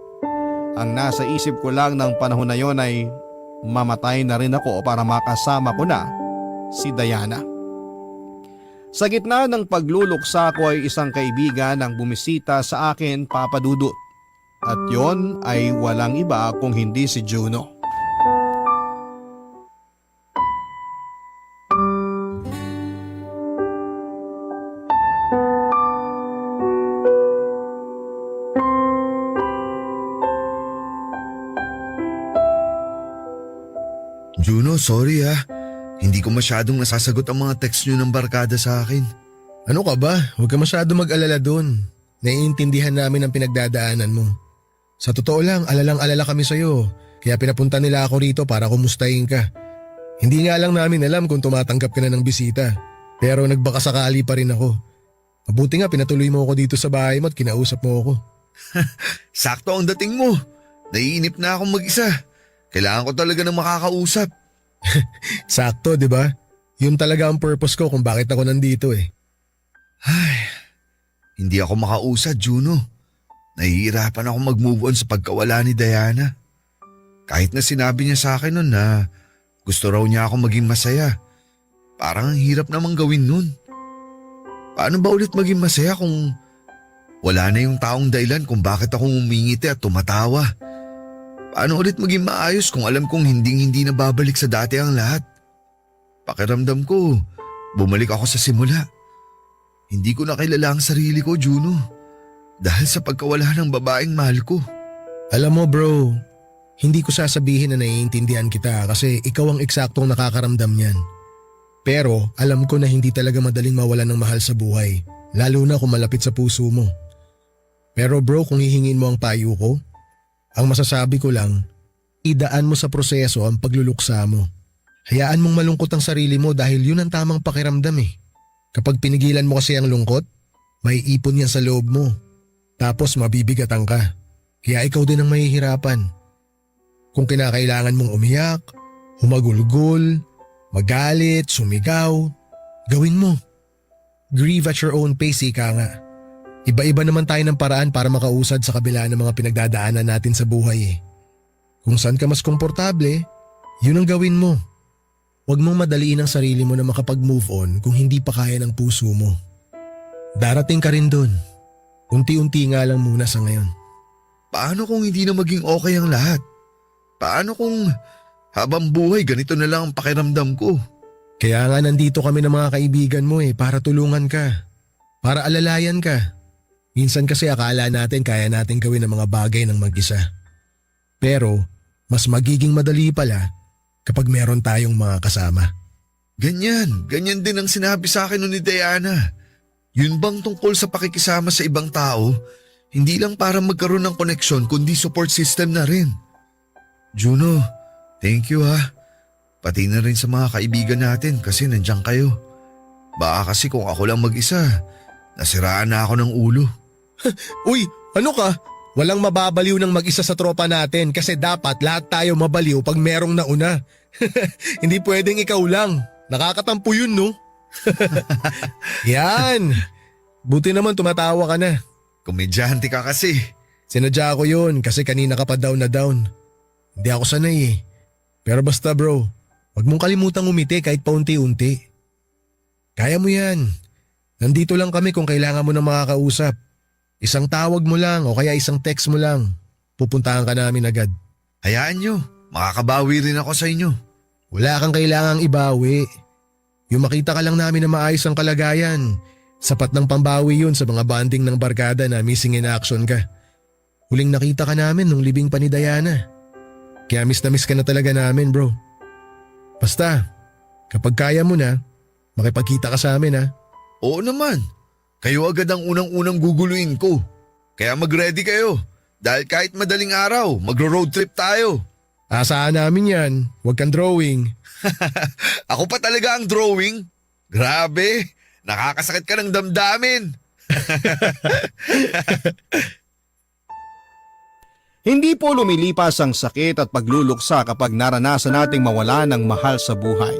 [SPEAKER 1] Ang nasa isip ko lang ng panahon na yon ay mamatay na rin ako para makasama ko na si Diana. Sa gitna ng pagluluksa ko ay isang kaibigan ang bumisita sa akin, Papa Dudut. At yon ay walang iba kung hindi si Juno.
[SPEAKER 3] Juno, sorry ah. Hindi ko masyadong nasasagot ang mga text nyo ng barkada sa akin.
[SPEAKER 5] Ano ka ba? Huwag ka masyado mag-alala dun. Naiintindihan namin ang pinagdadaanan mo. Sa totoo lang, alalang-alala kami sa'yo. Kaya pinapunta nila ako rito para kumustahin ka. Hindi nga lang namin alam kung tumatanggap ka na ng bisita. Pero nagbakasakali pa rin ako. Mabuti nga pinatuloy mo ako dito sa bahay mo at kinausap mo ako.
[SPEAKER 3] Sakto ang dating mo. Naiinip na akong mag-isa. Kailangan ko talaga ng makakausap.
[SPEAKER 5] Sakto, di ba? Yun talaga ang purpose ko kung bakit ako nandito eh.
[SPEAKER 3] Ay, hindi ako makausad, Juno. Nahihirapan ako mag-move on sa pagkawala ni Diana. Kahit na sinabi niya sa akin nun na gusto raw niya ako maging masaya. Parang ang hirap namang gawin nun. Paano ba ulit maging masaya kung wala na yung taong dahilan kung bakit ako umingiti at tumatawa? Paano ulit maging maayos kung alam kong hindi na babalik sa dati ang lahat? Pakiramdam ko, bumalik ako sa simula. Hindi ko na kilala ang sarili ko, Juno. Dahil sa pagkawala ng babaeng mahal ko.
[SPEAKER 5] Alam mo bro, hindi ko sasabihin na naiintindihan kita kasi ikaw ang eksaktong nakakaramdam niyan. Pero alam ko na hindi talaga madaling mawalan ng mahal sa buhay, lalo na kung malapit sa puso mo. Pero bro, kung hihingin mo ang payo ko, ang masasabi ko lang, idaan mo sa proseso ang pagluluksa mo. Hayaan mong malungkot ang sarili mo dahil yun ang tamang pakiramdam eh. Kapag pinigilan mo kasi ang lungkot, may ipon yan sa loob mo. Tapos mabibigatan ka. Kaya ikaw din ang mahihirapan. Kung kinakailangan mong umiyak, humagulgol, magalit, sumigaw, gawin mo. Grieve at your own pace, ika nga. Iba-iba naman tayo ng paraan para makausad sa kabila ng mga pinagdadaanan natin sa buhay eh. Kung saan ka mas komportable, yun ang gawin mo. Huwag mong madaliin ang sarili mo na makapag-move on kung hindi pa kaya ng puso mo. Darating ka rin dun. Unti-unti nga lang muna sa ngayon.
[SPEAKER 3] Paano kung hindi na maging okay ang lahat? Paano kung habang buhay ganito na lang ang pakiramdam ko?
[SPEAKER 5] Kaya nga nandito kami ng mga kaibigan mo para tulungan ka. Para alalayan ka. Minsan kasi akala natin kaya natin gawin ang mga bagay ng mag-isa. Pero mas magiging madali pala kapag meron tayong mga kasama.
[SPEAKER 3] Ganyan din ang sinabi sa akin ni Diana. Yun bang tungkol sa pakikisama sa ibang tao, hindi lang para magkaroon ng koneksyon kundi support system na rin. Juno, thank you ha. Pati na rin sa mga kaibigan natin kasi nandiyan kayo. Baka kasi kung ako lang mag-isa, nasiraan na ako ng ulo.
[SPEAKER 5] Uy, ano ka? Walang mababaliw ng mag-isa sa tropa natin kasi dapat lahat tayo mabaliw pag merong nauna. Hindi pwedeng ikaw lang. Nakakatampo yun, no? Yan. Buti naman tumatawa ka na.
[SPEAKER 3] Komedyante ka kasi.
[SPEAKER 5] Sinadya ko yun kasi kanina ka pa down na down. Hindi ako sanay Pero basta bro, wag mong kalimutang umiti kahit paunti-unti. Kaya mo yan. Nandito lang kami kung kailangan mo ng makakausap. Isang tawag mo lang o kaya isang text mo lang. Pupuntahan ka namin agad.
[SPEAKER 3] Hayaan nyo, makakabawi rin ako sa inyo.
[SPEAKER 5] Wala kang kailangang ibawi. Yung makita ka lang namin na maayos ang kalagayan. Sapat ng pambawi yun sa mga banding ng barkada na missing in action ka. Huling nakita ka namin nung libing pa ni Diana. Kaya miss na miss ka na talaga namin bro. Basta, kapag kaya mo na, makipagkita ka sa amin ha.
[SPEAKER 3] Oo naman. Kayo agad ang unang-unang guguluin ko. Kaya mag-ready kayo. Dahil kahit madaling araw, magro-road trip tayo.
[SPEAKER 5] Asahan namin yan. Huwag kang drawing.
[SPEAKER 3] Ako pa talaga ang drawing. Grabe, nakakasakit ka ng damdamin.
[SPEAKER 1] Hindi po lumilipas ang sakit at pagluluksa kapag naranasan nating mawala ng mahal sa buhay.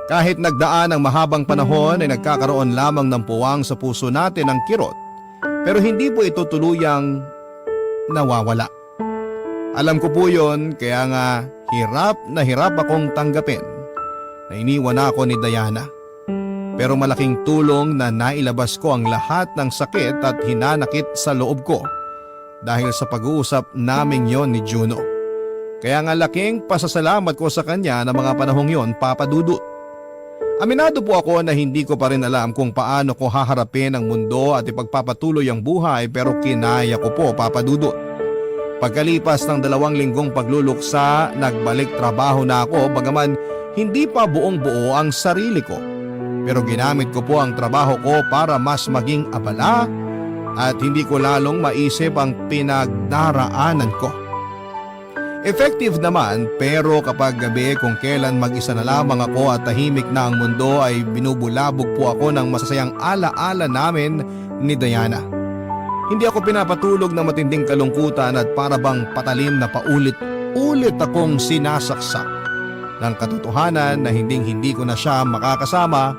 [SPEAKER 1] Kahit nagdaan ang mahabang panahon ay nagkakaroon lamang ng puwang sa puso natin ng kirot, pero hindi po ito tuluyang nawawala. Alam ko po yun, kaya nga hirap akong tanggapin na iniwan ako ni Diana. Pero malaking tulong na nailabas ko ang lahat ng sakit at hinanakit sa loob ko dahil sa pag-uusap naming yon ni Juno. Kaya nga laking pasasalamat ko sa kanya na mga panahong yon, Papa Dudut. Aminado po ako na hindi ko pa rin alam kung paano ko haharapin ang mundo at ipagpapatuloy ang buhay, pero kinaya ko po, Papa Dudut. Pagkalipas ng 2 linggong pagluluksa, nagbalik trabaho na ako bagaman hindi pa buong buo ang sarili ko. Pero ginamit ko po ang trabaho ko para mas maging abala at hindi ko lalong maisip ang pinagdaraanan ko. Effective naman, pero kapag gabi kung kailan mag-isa na lamang ako at tahimik na ang mundo ay binubulabog po ako ng masasayang alaala namin ni Diana. Hindi ako pinapatulog ng matinding kalungkutan at para bang patalim na paulit-ulit akong sinasaksak ng katotohanan na hindi ko na siya makakasama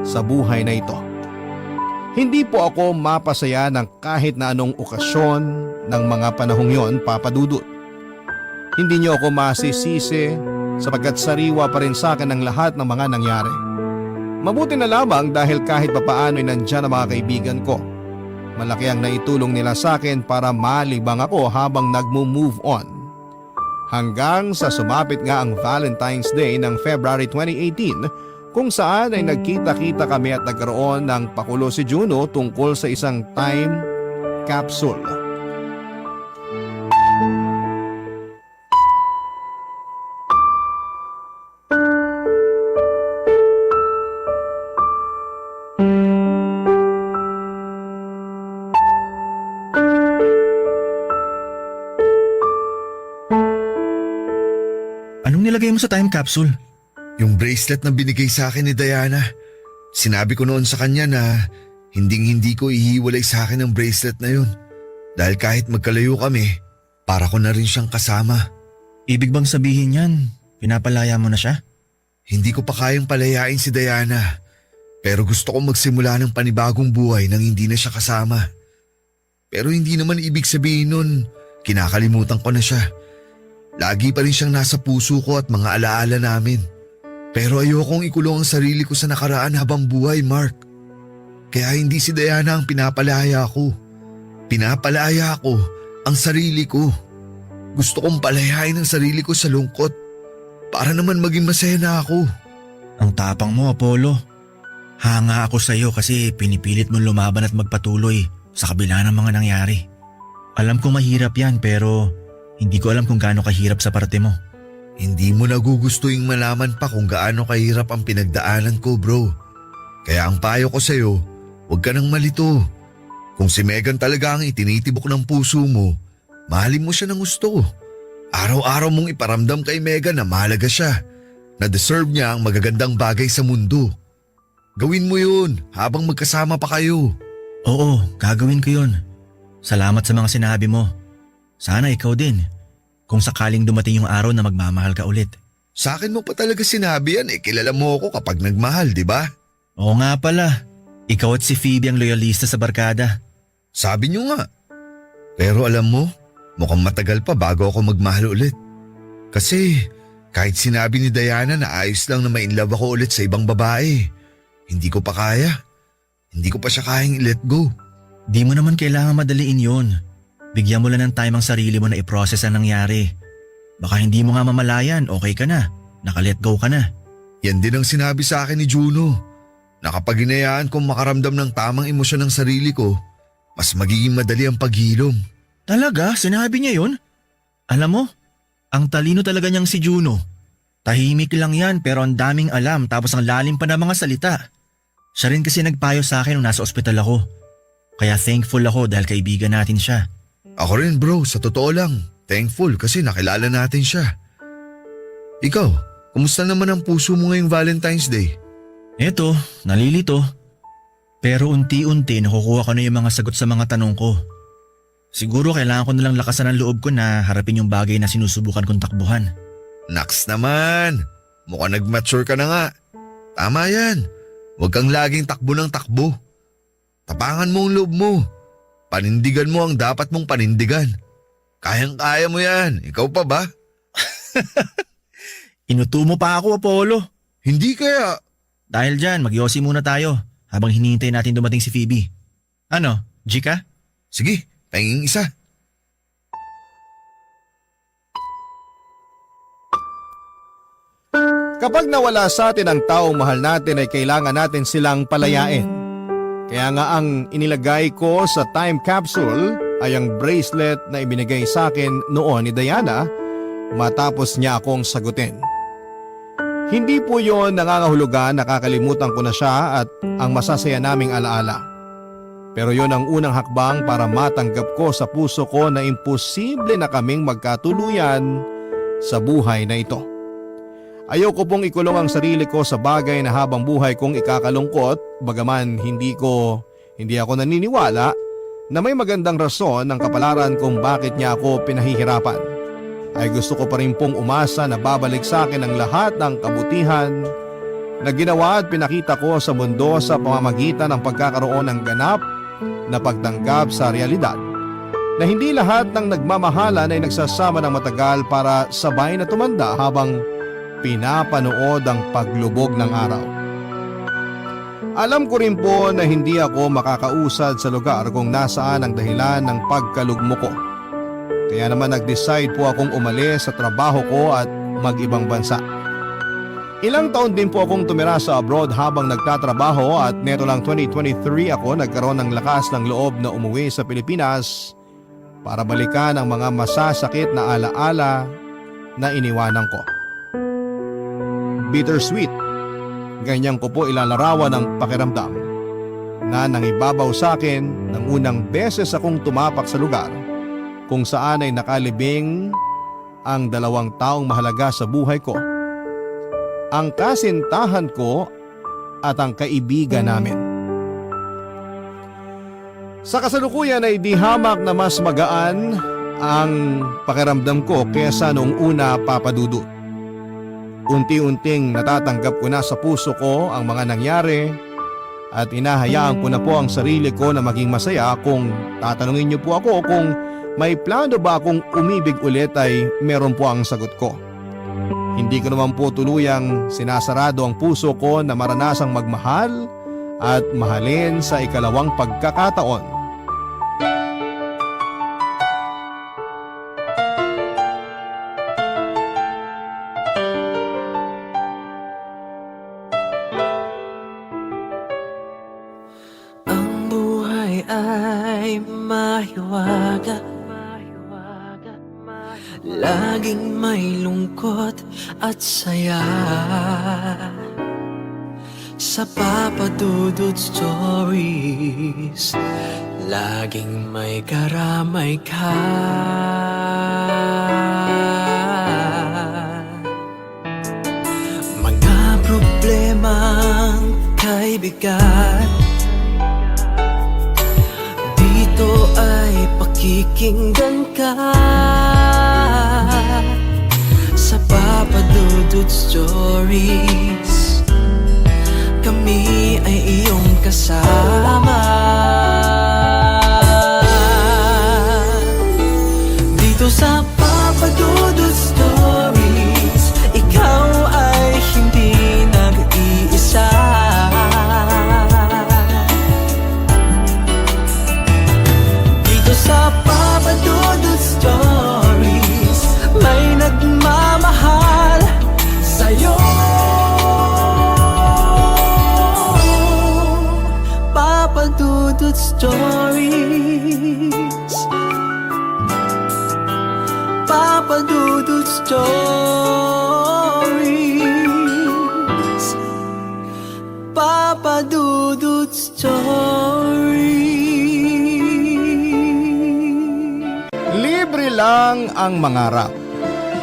[SPEAKER 1] sa buhay na ito. Hindi po ako mapasaya ng kahit na anong okasyon ng mga panahong yon, Papa Dudut. Hindi niyo ako masisisi sapagkat sariwa pa rin sa akin ang lahat ng mga nangyari. Mabuti na lamang dahil kahit papaano ay nandyan ang mga kaibigan ko. Malaki ang naitulong nila sa akin para malibang ako habang nagmo-move on. Hanggang sa sumapit nga ang Valentine's Day ng February 2018 kung saan ay nagkita-kita kami at nagkaroon ng pakulo si Juno tungkol sa isang time capsule.
[SPEAKER 6] Anong nilagay mo sa time capsule?
[SPEAKER 3] Yung bracelet na binigay sa akin ni Diana. Sinabi ko noon sa kanya na hinding-hindi ko ihiwalay sa akin ang bracelet na yun. Dahil kahit magkalayo kami, para ko na rin siyang kasama.
[SPEAKER 6] Ibig bang sabihin yan, pinapalaya mo na siya?
[SPEAKER 3] Hindi ko pa kayang palayain si Diana. Pero gusto kong magsimula ng panibagong buhay nang hindi na siya kasama. Pero hindi naman ibig sabihin nun, kinakalimutan ko na siya. Lagi pa rin siyang nasa puso ko at mga alaala namin. Pero ayokong ikulong ang sarili ko sa nakaraan habang buhay, Mark. Kaya hindi si Diana ang pinapalaya ko. Pinapalaya ko ang sarili ko. Gusto kong palayain ang sarili ko sa lungkot para naman maging masaya na ako.
[SPEAKER 6] Ang tapang mo, Apollo. Hanga ako sa iyo kasi pinipilit mong lumaban at magpatuloy sa kabila ng mga nangyari. Alam kong mahirap yan pero hindi ko alam kung gaano kahirap sa parte mo.
[SPEAKER 3] Hindi mo nagugustuhin malaman pa kung gaano kahirap ang pinagdaanan ko, bro. Kaya ang payo ko sa'yo, huwag ka nang malito. Kung si Megan talaga ang itinitibok ng puso mo, mahalin mo siya ng gusto. Araw-araw mong iparamdam kay Megan na mahalaga siya, na deserve niya ang magagandang bagay sa mundo. Gawin mo yun habang magkasama pa kayo.
[SPEAKER 6] Oo, gagawin ko yun. Salamat sa mga sinabi mo. Sana ikaw din. Kung sakaling dumating yung araw na magmamahal ka ulit.
[SPEAKER 3] Sa akin mo pa talaga sinabi yan, kilala mo ako kapag nagmahal, di ba?
[SPEAKER 6] Oo nga pala. Ikaw at si Phoebe ang loyalista sa barkada.
[SPEAKER 3] Sabi niyo nga. Pero alam mo, mukhang matagal pa bago ako magmahal ulit. Kasi kahit sinabi ni Diana na ayos lang na ma-inlove ako ulit sa ibang babae, hindi ko pa kaya. Hindi ko pa siya kayang i-let go.
[SPEAKER 6] Di mo naman kailangan madaliin yun. Bigyan mo lang ng time ang sarili mo na i-process ang nangyari. Baka hindi mo nga mamalayan, okay ka na. Naka-let go ka na.
[SPEAKER 3] Yan din ang sinabi sa akin ni Juno. Na kapag hinayaan kong makaramdam ng tamang emosyon ng sarili ko, mas magiging madali ang paghilom.
[SPEAKER 6] Talaga? Sinabi niya yun? Alam mo, ang talino talaga niyang si Juno. Tahimik lang yan pero ang daming alam tapos ang lalim pa ng mga salita. Siya rin kasi nagpayo sa akin nung nasa ospital ako. Kaya thankful ako dahil kaibigan natin siya.
[SPEAKER 3] Ako rin bro, sa totoo lang. Thankful kasi nakilala natin siya. Ikaw, kumusta naman ang puso mo ngayong Valentine's Day?
[SPEAKER 6] Eto, nalilito. Pero unti-unti nakukuha ko na yung mga sagot sa mga tanong ko. Siguro kailangan ko nalang lakasan ang loob ko na harapin yung bagay na sinusubukan kong takbuhan.
[SPEAKER 3] Naks naman, mukhang nag-mature ka na nga. Tama yan, huwag kang laging takbo ng takbo. Tapangan mo ang loob mo. Panindigan mo ang dapat mong panindigan. Kayang-kaya mo yan, ikaw pa ba?
[SPEAKER 6] Inuto mo pa ako, Apollo.
[SPEAKER 3] Hindi kaya.
[SPEAKER 6] Dahil dyan, magyosi muna tayo habang hinihintay natin dumating si Phoebe. Ano, G ka?
[SPEAKER 3] Sige, pahinging isa.
[SPEAKER 1] Kapag nawala sa atin ang taong mahal natin ay kailangan natin silang palayain. Kaya nga ang inilagay ko sa time capsule ay ang bracelet na ibinigay sa akin noon ni Diana matapos niya akong sagutin. Hindi po yon nangangahulugan, nakakalimutan ko na siya at ang masasaya naming alaala. Pero yon ang unang hakbang para matanggap ko sa puso ko na imposible na kaming magkatuluyan sa buhay na ito. Ayoko pong ikulong ang sarili ko sa bagay na habang buhay kong ikakalungkot, bagaman hindi ako naniniwala na may magandang rason ng kapalaran kung bakit niya ako pinahihirapan. Ay gusto ko pa rin pong umasa na babalik sa akin ang lahat ng kabutihan na ginawa at pinakita ko sa mundo sa pamamagitan ng pagkakaroon ng ganap na pagtanggap sa realidad. Na hindi lahat ng nagmamahalan ay nagsasama ng matagal para sabay na tumanda habang pinapanood ang paglubog ng araw. Alam ko rin po na hindi ako makakausad sa lugar kung nasaan ang dahilan ng pagkalugmo ko. Kaya naman nag-decide po akong umalis sa trabaho ko at mag-ibang bansa. Ilang taon din po akong tumira sa abroad habang nagtatrabaho at neto lang 2023 ako nagkaroon ng lakas ng loob na umuwi sa Pilipinas para balikan ang mga masasakit na alaala na iniwanan ko. Bittersweet, ganyan ko po ilalarawan ang pakiramdam na nangibabaw sa akin ng unang beses akong tumapak sa lugar kung saan ay nakalibing ang dalawang taong mahalaga sa buhay ko. Ang kasintahan ko at ang kaibigan namin. Sa kasalukuyan ay di hamak na mas magaan ang pakiramdam ko kesa noong una, Papa Dudut. Unti-unting natatanggap ko na sa puso ko ang mga nangyari at inahayaan ko na po ang sarili ko na maging masaya. Kung tatanungin niyo po ako kung may plano ba akong umibig ulit ay meron po ang sagot ko. Hindi ko naman po tuluyang sinasarado ang puso ko na maranasang magmahal at mahalin sa ikalawang pagkakataon.
[SPEAKER 7] Ang buhay ay mahiwaga, laging may lungkot at saya. Sa Papa Dudut Stories, laging may karamay ka. Mga problemang kaibigan, dito ay pakikinggan ka. Sa Papa Dudut Stories, kami ay iyong kasama. Dito sa Papa Dudut Stories, ikaw ay hindi nag-iisa. Dito sa Papa Dudut Stories, may nagmamahal sa'yo. Papa Dudut Stories, Papa Dudut Stories, Papa Dudut Stories.
[SPEAKER 1] Libre lang ang mangarap.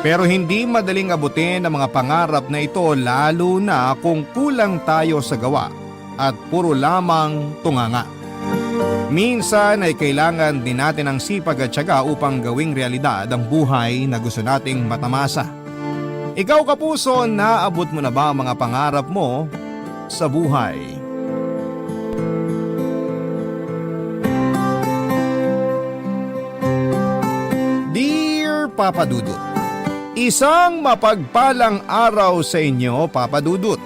[SPEAKER 1] Pero hindi madaling abutin ang mga pangarap na ito, lalo na kung kulang tayo sa gawa at puro lamang tunganga. Minsan ay kailangan din natin ang sipag at tiyaga upang gawing realidad ang buhay na gusto nating matamasa. Ikaw kapuso, naabot mo na ba ang mga pangarap mo sa buhay? Dear Papa Dudut, isang mapagpalang araw sa inyo, Papa Dudut.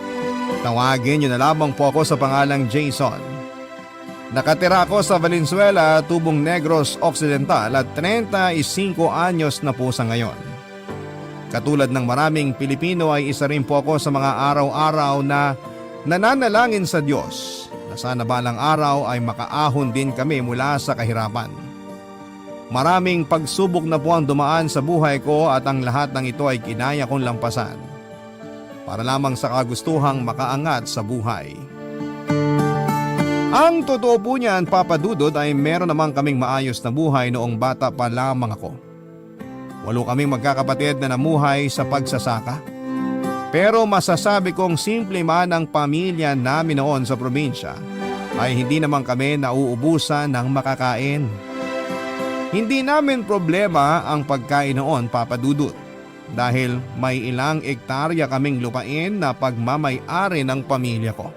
[SPEAKER 1] Tawagin niyo na lamang po ako sa pangalang Jason. Nakatira ako sa Valenzuela, Tubong Negros Occidental at 35 anyos na po sa ngayon. Katulad ng maraming Pilipino ay isa rin po ako sa mga araw-araw na nananalangin sa Diyos na sana balang araw ay makaahon din kami mula sa kahirapan. Maraming pagsubok na po ang dumaan sa buhay ko at ang lahat ng ito ay kinaya kong lampasan para lamang sa kagustuhang makaangat sa buhay. Ang totoo po niyan, Papa Dudut, ay meron namang kaming maayos na buhay noong bata pa lamang ako. 8 kaming magkakapatid na namuhay sa pagsasaka. Pero masasabi kong simple man ang pamilya namin noon sa probinsya, ay hindi naman kami nauubusan ng makakain. Hindi namin problema ang pagkain noon, Papa Dudut, dahil may ilang ektarya kaming lupain na pagmamay-ari ng pamilya ko.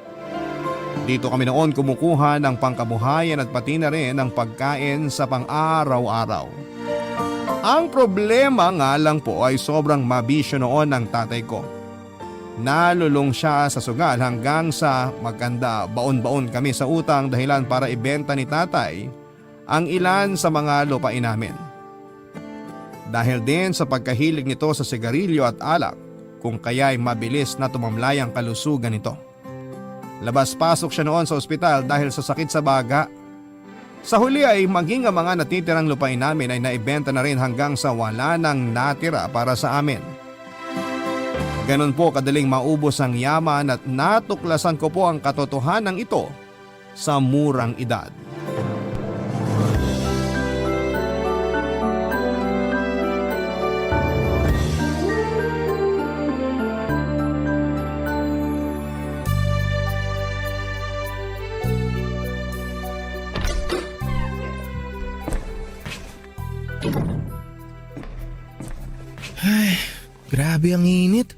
[SPEAKER 1] Dito kami noon kumukuha ng pangkabuhayan at pati na rin ng pagkain sa pang-araw-araw. Ang problema nga lang po ay sobrang mabisyo noon ng tatay ko. Nalulong siya sa sugal hanggang sa maganda baon-baon kami sa utang dahilan para ibenta ni tatay ang ilan sa mga lupain namin. Dahil din sa pagkahilig nito sa sigarilyo at alak, kung kaya'y mabilis na tumamlay ang kalusugan nito. Labas-pasok siya noon sa ospital dahil sa sakit sa baga. Sa huli ay maging ang mga natitirang lupain namin ay naibenta na rin hanggang sa wala nang natira para sa amin. Ganon po kadaling maubos ang yaman at natuklasan ko po ang katotohanan ito sa murang edad.
[SPEAKER 5] Grabe ang init.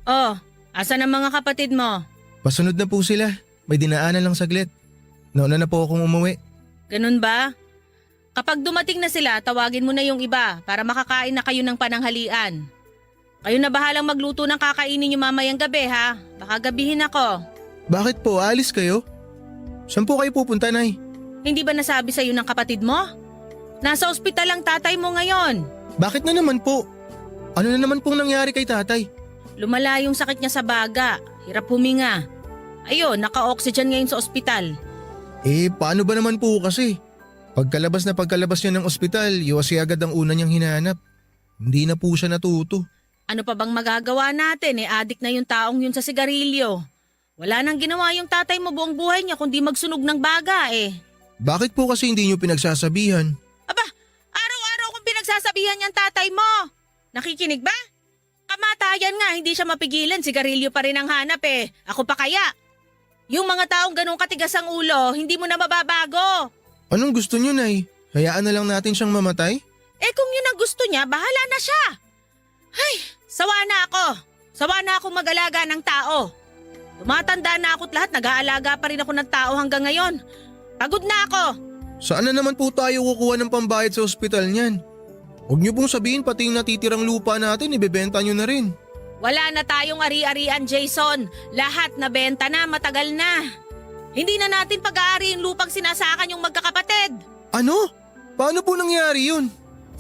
[SPEAKER 2] Oh, asan ang mga kapatid mo?
[SPEAKER 5] Pasunod na po sila. May dinaanan lang saglit. Nauna na po akong umuwi.
[SPEAKER 2] Ganun ba? Kapag dumating na sila, tawagin mo na yung iba para makakain na kayo ng pananghalian. Kayo na bahalang magluto ng kakainin niyo mamayang gabi ha. Baka gabihin ako.
[SPEAKER 5] Bakit po? Alis kayo? Saan po kayo pupunta, Nay?
[SPEAKER 2] Hindi ba nasabi sa'yo ng kapatid mo? Nasa ospital ang tatay mo ngayon.
[SPEAKER 5] Bakit na naman po? Ano na naman pong nangyari kay tatay?
[SPEAKER 2] Lumala yung sakit niya sa baga. Hirap huminga. Ayun, naka-oxygen ngayon sa ospital.
[SPEAKER 5] Paano ba naman po kasi? Pagkalabas niya ng ospital, iwasi agad ang una niyang hinahanap. Hindi na po siya natuto.
[SPEAKER 2] Ano pa bang magagawa natin? Adik na yung taong yun sa sigarilyo. Wala nang ginawa yung tatay mo buong buhay niya kundi magsunog ng baga
[SPEAKER 5] Bakit po kasi hindi niyo pinagsasabihan?
[SPEAKER 2] Aba, araw-araw kong pinagsasabihan niyang tatay mo. Nakikinig ba? Kamatayan nga, hindi siya mapigilan. Sigarilyo pa rin ang hanap Ako pa kaya? Yung mga taong ganong katigas ang ulo, hindi mo na mababago.
[SPEAKER 5] Anong gusto niyo, Nay? Hayaan na lang natin siyang mamatay?
[SPEAKER 2] Kung yun ang gusto niya, bahala na siya. Ay, sawa na ako. Sawa na akong mag-alaga ng tao. Tumatanda na ako't lahat, nag-aalaga pa rin ako ng tao hanggang ngayon. Pagod na ako.
[SPEAKER 5] Saan na naman po tayo kukuha ng pambayad sa ospital niyan? Huwag niyo pong sabihin pati yung natitirang lupa natin, ibebenta niyo na rin.
[SPEAKER 2] Wala na tayong ari-arian, Jason. Lahat na benta na, matagal na. Hindi na natin pag-aari yung lupang sinasakan yung magkakapatid.
[SPEAKER 5] Ano? Paano po nangyari yun?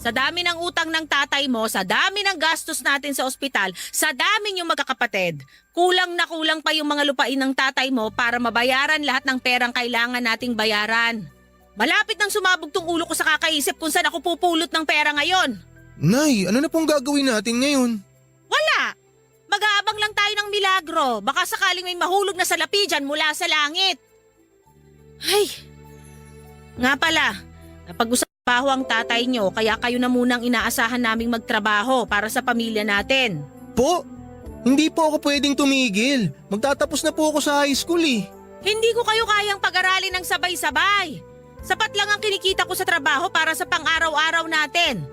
[SPEAKER 2] Sa dami ng utang ng tatay mo, sa dami ng gastos natin sa ospital, sa dami yung magkakapatid, kulang na kulang pa yung mga lupain ng tatay mo para mabayaran lahat ng perang kailangan nating bayaran. Malapit nang sumabog tong ulo ko sa kakaisip kung saan ako pupulot ng pera ngayon.
[SPEAKER 5] Nay, ano na pong gagawin natin ngayon?
[SPEAKER 2] Wala! Mag-aabang lang tayo ng milagro. Baka sakaling may mahulog na salapi dyan mula sa langit. Ay! Nga pala, napag-usapaho ang tatay nyo kaya kayo na munang inaasahan naming magtrabaho para sa pamilya natin.
[SPEAKER 5] Po? Hindi po ako pwedeng tumigil. Magtatapos na po ako sa high school
[SPEAKER 2] Hindi ko kayo kayang pag-aralin ng sabay-sabay. Sapat lang ang kinikita ko sa trabaho para sa pang-araw-araw natin.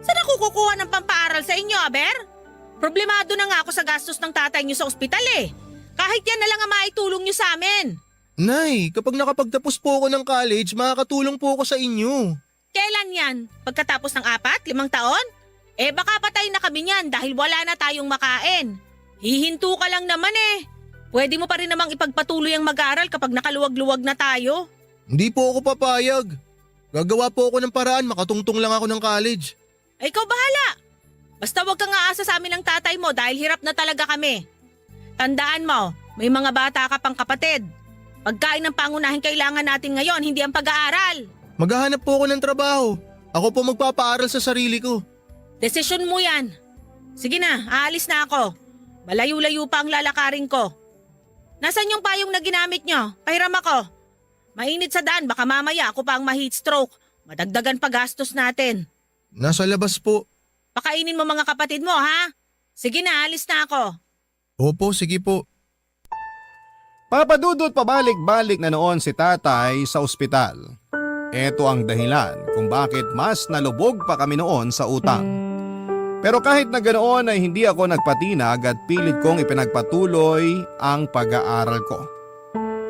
[SPEAKER 2] Saan ako kukuha ng pampaaral sa inyo, Aber? Problemado na nga ako sa gastos ng tatay niyo sa ospital Kahit yan na lang ang maitulong niyo sa amin.
[SPEAKER 5] Nay, kapag nakapagtapos po ako ng college, makakatulong po ako sa inyo.
[SPEAKER 2] Kailan yan? Pagkatapos ng 4, 5 taon? Baka patay na kami niyan dahil wala na tayong makain. Hihinto ka lang naman Pwede mo pa rin namang ipagpatuloy ang mag-aral kapag nakaluwag-luwag na tayo.
[SPEAKER 5] Hindi po ako papayag. Gagawa po ako ng paraan, makatungtong lang ako ng college.
[SPEAKER 2] Ikaw bahala. Basta wag kang aasa sa amin ng tatay mo dahil hirap na talaga kami. Tandaan mo, may mga bata ka pang kapatid. Pagkain ng pangunahing kailangan natin ngayon, hindi ang pag-aaral.
[SPEAKER 5] Maghahanap po ako ng trabaho. Ako po magpapaaral sa sarili ko.
[SPEAKER 2] Desisyon mo yan. Sige na, aalis na ako. Malayo-layo pa ang lalakarin ko. Nasaan yung payong na ginamit nyo? Pahiram ako. Mainit sa daan, baka mamaya ako pa ang ma-heat stroke. Madagdagan pa gastos natin.
[SPEAKER 5] Nasa labas po.
[SPEAKER 2] Pakainin mo mga kapatid mo, ha? Sige na, alis na ako.
[SPEAKER 5] Opo, sige po.
[SPEAKER 1] Papadudot pabalik-balik na noon si tatay sa ospital. Ito ang dahilan kung bakit mas nalubog pa kami noon sa utang. Pero kahit na ganoon ay hindi ako nagpatinag at pilit kong ipinagpatuloy ang pag-aaral ko.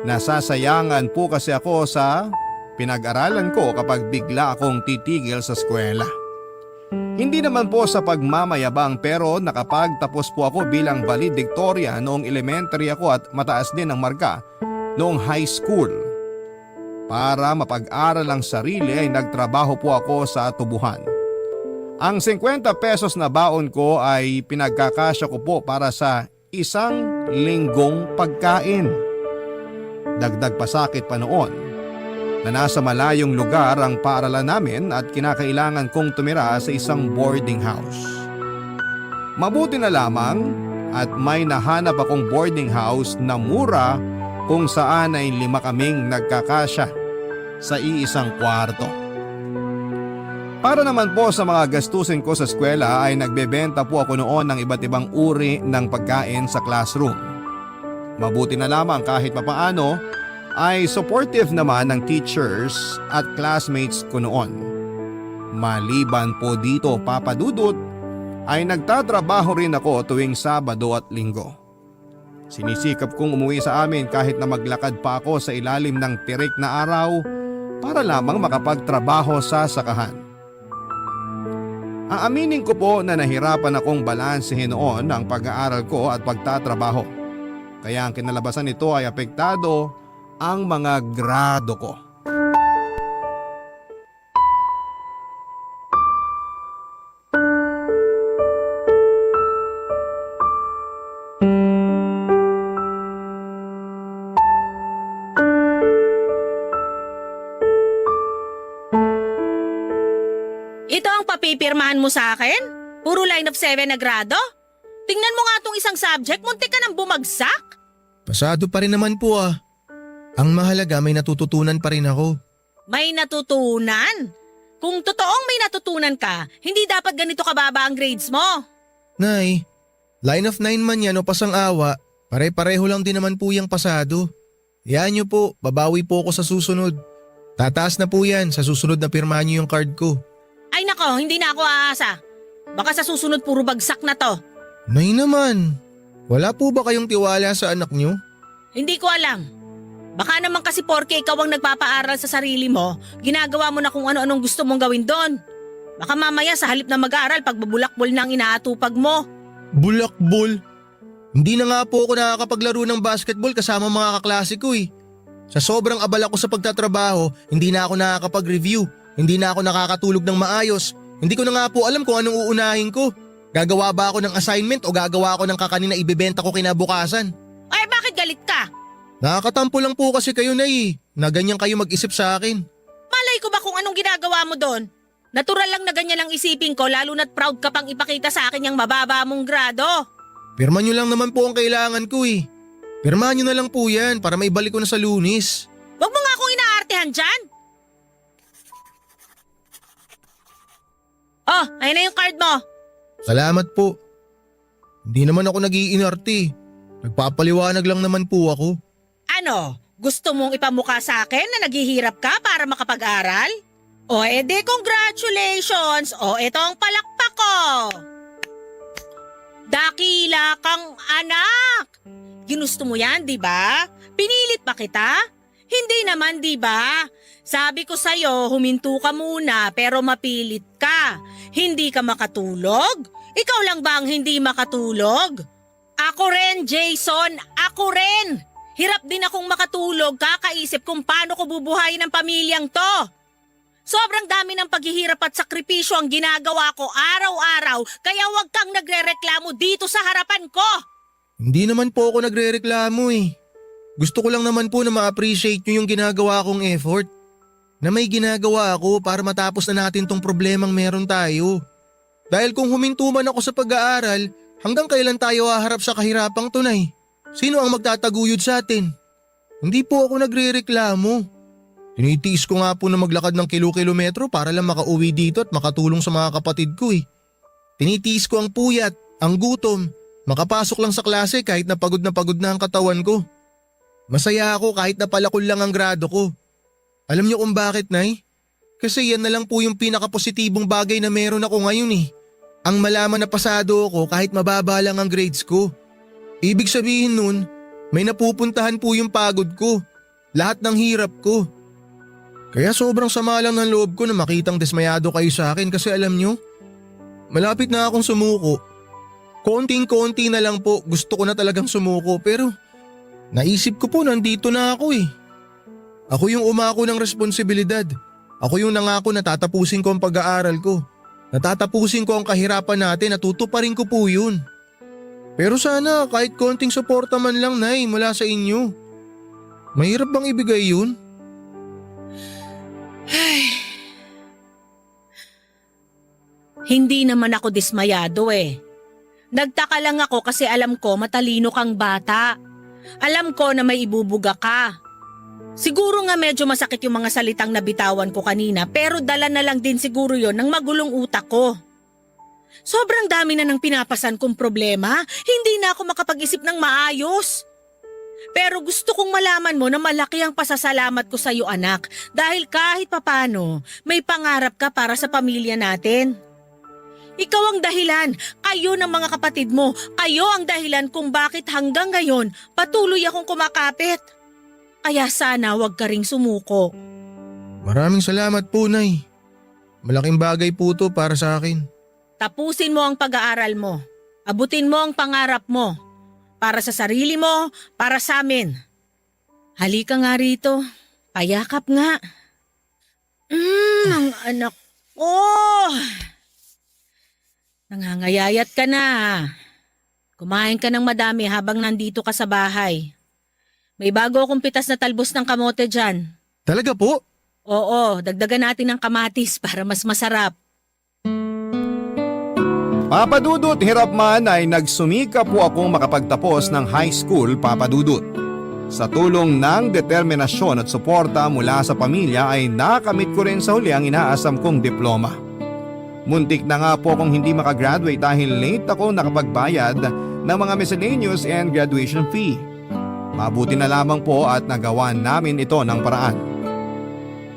[SPEAKER 1] Nasasayangan po kasi ako sa pinag-aralan ko kapag bigla akong titigil sa eskwela. Hindi naman po sa pagmamayabang pero nakapagtapos po ako bilang valedictorian noong elementary ako at mataas din ang marka noong high school. Para mapag-aral ang sarili ay nagtrabaho po ako sa tubuhan. Ang 50 pesos na baon ko ay pinagkakasya ko po para sa isang linggong pagkain. Dagdag pasakit pa noon na nasa malayong lugar ang paaralan namin at kinakailangan kong tumira sa isang boarding house. Mabuti na lamang at may nahanap akong boarding house na mura kung saan ay 5 kaming nagkakasya sa iisang kwarto. Para naman po sa mga gastusin ko sa eskwela ay nagbebenta po ako noon ng iba't ibang uri ng pagkain sa classroom. Mabuti na lamang kahit papaano ay supportive naman ng teachers at classmates ko noon. Maliban po dito, Papa Dudut, ay nagtatrabaho rin ako tuwing Sabado at Linggo. Sinisikap kong umuwi sa amin kahit na maglakad pa ako sa ilalim ng tirik na araw para lamang makapagtrabaho sa sakahan. Aaminin ko po na nahirapan akong balansehin noon ang pag-aaral ko at pagtatrabaho. Kaya ang kinalabasan nito ay apektado ang mga grado ko.
[SPEAKER 2] Ito ang papipirmahan mo sa akin? Puro line of 7 na grado? Tingnan mo nga tong isang subject, muntik ka nang bumagsak.
[SPEAKER 5] Pasado pa rin naman po ah. Ang mahalaga may natututunan pa rin ako.
[SPEAKER 2] May natutunan? Kung totoong may natutunan ka, hindi dapat ganito kababa ang grades mo.
[SPEAKER 5] Nay, line of 9 man yan o pasang awa, pare-pareho lang din naman po yung pasado. Yan niyo po, babawi po ako sa susunod. Tataas na po yan sa susunod na pirmahan niyo yung card ko.
[SPEAKER 2] Ay nako, hindi na ako aasa. Baka sa susunod puro bagsak na to.
[SPEAKER 5] Nay naman, wala po ba kayong tiwala sa anak niyo?
[SPEAKER 2] Hindi ko alam. Baka naman kasi porke ikaw ang nagpapaaral sa sarili mo, ginagawa mo na kung ano-anong gusto mong gawin doon. Baka mamaya sa halip na mag-aaral, pagbabulakbol na ang inaatupag mo.
[SPEAKER 5] Bulakbol? Hindi na nga po ako nakakapaglaro ng basketball kasama mga kaklase ko eh. Sa sobrang abala ko sa pagtatrabaho, hindi na ako nakakapag-review. Hindi na ako nakakatulog ng maayos. Hindi ko na nga po alam kung anong uunahin ko. Gagawa ba ako ng assignment o gagawa ako ng kakanin na ibebenta ko kinabukasan?
[SPEAKER 2] Ay bakit galit ka?
[SPEAKER 5] Nakakatampo lang po kasi kayo na ganyan kayo mag-isip sa akin.
[SPEAKER 2] Malay ko ba kung anong ginagawa mo doon? Natural lang na ganyan ang isipin ko lalo na't proud ka pang ipakita sa akin yung mababa mong grado.
[SPEAKER 5] Pirma nyo lang naman po ang kailangan ko eh. Pirmahan nyo na lang po yan para maibalik ko na sa Lunis.
[SPEAKER 2] Huwag mo nga akong inaartehan dyan. Oh, ayun na yung card mo.
[SPEAKER 5] Salamat po. Hindi naman ako nag-iinarte. Nagpapaliwanag lang naman po ako.
[SPEAKER 2] Ano? Gusto mong ipamukha sa akin na naghihirap ka para makapag-aral? O edi congratulations! O ito ang palakpak ko! Dakila kang anak! Ginusto mo yan, di ba? Pinilit ba kita? Hindi naman, di ba? Sabi ko sa'yo, huminto ka muna pero mapilit ka. Hindi ka makatulog? Ikaw lang ba ang hindi makatulog? Ako rin, Jason. Ako rin. Hirap din akong makatulog kakaisip kung paano ko bubuhayin ang pamilyang to. Sobrang dami ng paghihirap at sakripisyo ang ginagawa ko araw-araw kaya huwag kang nagrereklamo dito sa harapan ko.
[SPEAKER 5] Hindi naman po ako nagrereklamo eh. Gusto ko lang naman po na ma-appreciate nyo yung ginagawa kong effort. Na may ginagawa ako para matapos na natin tong problemang meron tayo. Dahil kung huminto man ako sa pag-aaral, hanggang kailan tayo haharap sa kahirapang tunay? Sino ang magtataguyod sa atin? Hindi po ako nagrereklamo. Tinitiis ko nga po na maglakad ng kilo-kilometro para lang makauwi dito at makatulong sa mga kapatid ko eh. Tinitiis ko ang puyat, ang gutom, makapasok lang sa klase kahit na pagod na ang katawan ko. Masaya ako kahit na palakol lang ang grado ko. Alam niyo kung bakit, Nay? Kasi yan na lang po yung pinakapositibong bagay na meron ako ngayon eh. Ang malaman na pasado ako kahit mababa lang ang grades ko. Ibig sabihin nun, may napupuntahan po yung pagod ko. Lahat ng hirap ko. Kaya sobrang sama lang ng loob ko na makitang desmayado kayo sa akin kasi alam nyo, malapit na akong sumuko. Konting-konti na lang po gusto ko na talagang sumuko pero naisip ko po nandito na ako eh. Ako yung umako ng responsibilidad. Ako yung nangako na tatapusin ko ang pag-aaral ko. Natatapusin ko ang kahirapan natin at tutuparin ko po yun. Pero sana kahit konting suporta man lang, Nay, mula sa inyo. Mahirap bang ibigay yun?
[SPEAKER 2] Hindi naman ako dismayado eh. Nagtaka lang ako kasi alam ko matalino kang bata. Alam ko na may ibubuga ka. Siguro nga medyo masakit yung mga salitang nabitawan ko kanina pero dala na lang din siguro yon ng magulong utak ko. Sobrang dami na ng pinapasan kong problema, hindi na ako makapag-isip ng maayos. Pero gusto kong malaman mo na malaki ang pasasalamat ko sa iyo anak dahil kahit papano may pangarap ka para sa pamilya natin. Ikaw ang dahilan, kayo ng mga kapatid mo, kayo ang dahilan kung bakit hanggang ngayon patuloy akong kumakapit. Kaya sana wag ka ring sumuko.
[SPEAKER 5] Maraming salamat po, Nay. Malaking bagay po to para sa akin.
[SPEAKER 2] Tapusin mo ang pag-aaral mo. Abutin mo ang pangarap mo. Para sa sarili mo, para sa amin. Halika nga rito. Payakap nga. Ang anak ko. Nangangayayat ka na. Kumain ka ng madami habang nandito ka sa bahay. May bago akong pitas na talbos ng kamote dyan.
[SPEAKER 5] Talaga po?
[SPEAKER 2] Oo, dagdagan natin ng kamatis para mas masarap.
[SPEAKER 1] Papa Dudut, hirap man ay nagsumika po akong makapagtapos ng high school, Papa Dudut. Sa tulong ng determinasyon at suporta mula sa pamilya ay nakamit ko rin sa huli ang inaasam kong diploma. Muntik na nga po akong hindi makagraduate dahil late ako nakapagbayad ng mga miscellaneous and graduation fee. Mabuti na lamang po at nagawa namin ito ng paraan.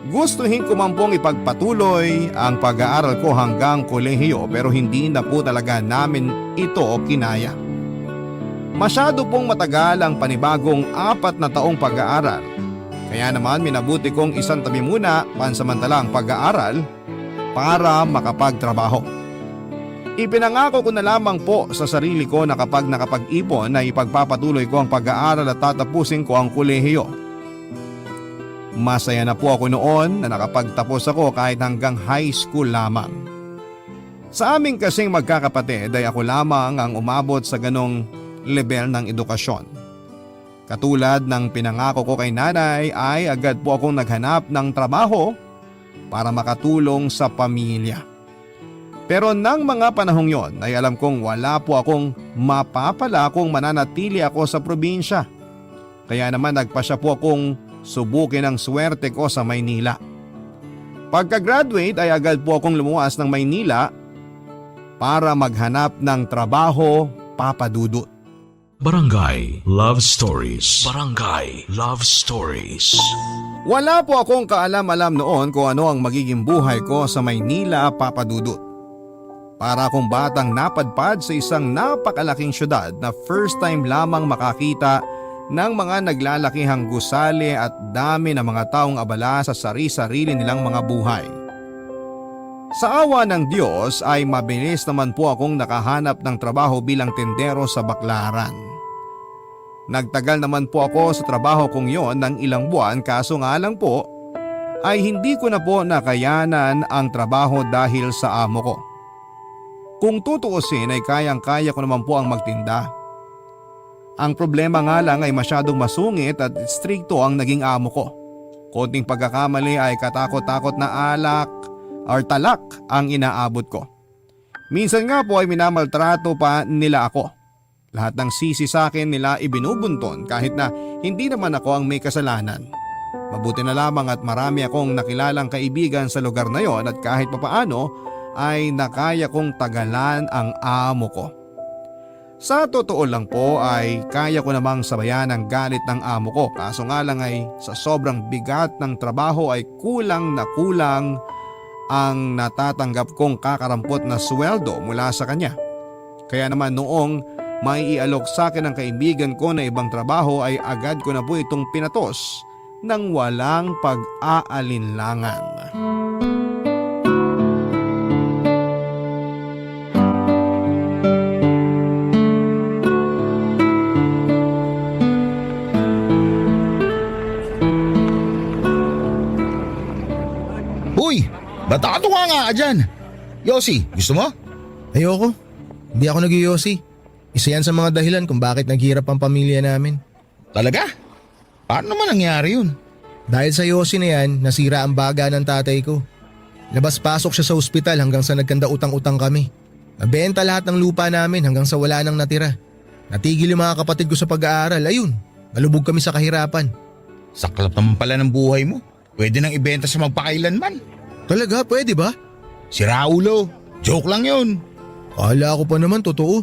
[SPEAKER 1] Gustuhin ko man pong ipagpatuloy ang pag-aaral ko hanggang kolehiyo pero hindi na po talaga namin ito kinaya. Masyado pong matagal ang panibagong 4 na taong pag-aaral. Kaya naman minabuti kong isang tabi muna pansamantalang pag-aaral para makapagtrabaho. Ipinangako ko na lamang po sa sarili ko na kapag nakapag-ipon na ipagpapatuloy ko ang pag-aaral at tatapusin ko ang kolehiyo. Masaya na po ako noon na nakapagtapos ako kahit hanggang high school lamang. Sa aming kasing magkakapatid ay ako lamang ang umabot sa ganong level ng edukasyon. Katulad ng pinangako ko kay nanay ay agad po akong naghanap ng trabaho para makatulong sa pamilya. Pero nang mga panahong yon ay alam kong wala po akong mapapala kung mananatili ako sa probinsya. Kaya naman nagpasya po akong subukin ang swerte ko sa Maynila. Pagka-graduate ay agad po akong lumuwas ng Maynila para maghanap ng trabaho, Papa Dudut.
[SPEAKER 4] Barangay Love Stories. Barangay Love Stories.
[SPEAKER 1] Wala po akong kaalam-alam noon kung ano ang magiging buhay ko sa Maynila, Papa Dudut. Para akong batang napadpad sa isang napakalaking syudad na first time lamang makakita ng mga naglalakihang gusali at dami ng mga taong abala sa sari-sarili nilang mga buhay. Sa awa ng Diyos ay mabilis naman po akong nakahanap ng trabaho bilang tendero sa Baclaran. Nagtagal naman po ako sa trabaho kong yon ng ilang buwan kaso nga lang po ay hindi ko na po nakayanan ang trabaho dahil sa amo ko. Kung tutuusin ay kayang-kaya ko naman po ang magtinda. Ang problema nga lang ay masyadong masungit at strikto ang naging amo ko. Konting pagkakamali ay katakot-takot na alak or talak ang inaabot ko. Minsan nga po ay minamaltrato pa nila ako. Lahat ng sisi sa akin nila ibinubunton kahit na hindi naman ako ang may kasalanan. Mabuti na lamang at marami akong nakilalang kaibigan sa lugar na yon at kahit papaano ay nakaya kong tagalan ang amo ko. Sa totoo lang po ay kaya ko namang sabayan ang galit ng amo ko kaso nga lang ay sa sobrang bigat ng trabaho ay kulang na kulang ang natatanggap kong kakarampot na sweldo mula sa kanya. Kaya naman noong may ialok sa akin ng kaibigan ko na ibang trabaho ay agad ko na po itong pinatos nang walang pag-aalinlangan.
[SPEAKER 3] Uy! Ba't nga dyan? Yossi, gusto mo?
[SPEAKER 5] Ayoko. Hindi ako nag-yosi. Isa yan sa mga dahilan kung bakit naghirap ang pamilya namin.
[SPEAKER 3] Talaga? Paano naman nangyari yun?
[SPEAKER 5] Dahil sa yosi na yan, nasira ang baga ng tatay ko. Labas-pasok siya sa ospital hanggang sa nagkanda utang-utang kami. Nabenta lahat ng lupa namin hanggang sa wala nang natira. Natigil yung mga kapatid ko sa pag-aaral. Ayun, nalubog kami sa kahirapan.
[SPEAKER 3] Saklap naman pala ng buhay mo. Pwede nang ibenta sa magpakailanman.
[SPEAKER 5] Talaga, pwede ba?
[SPEAKER 3] Si Raulo, joke lang yun.
[SPEAKER 5] Kala ko pa naman totoo.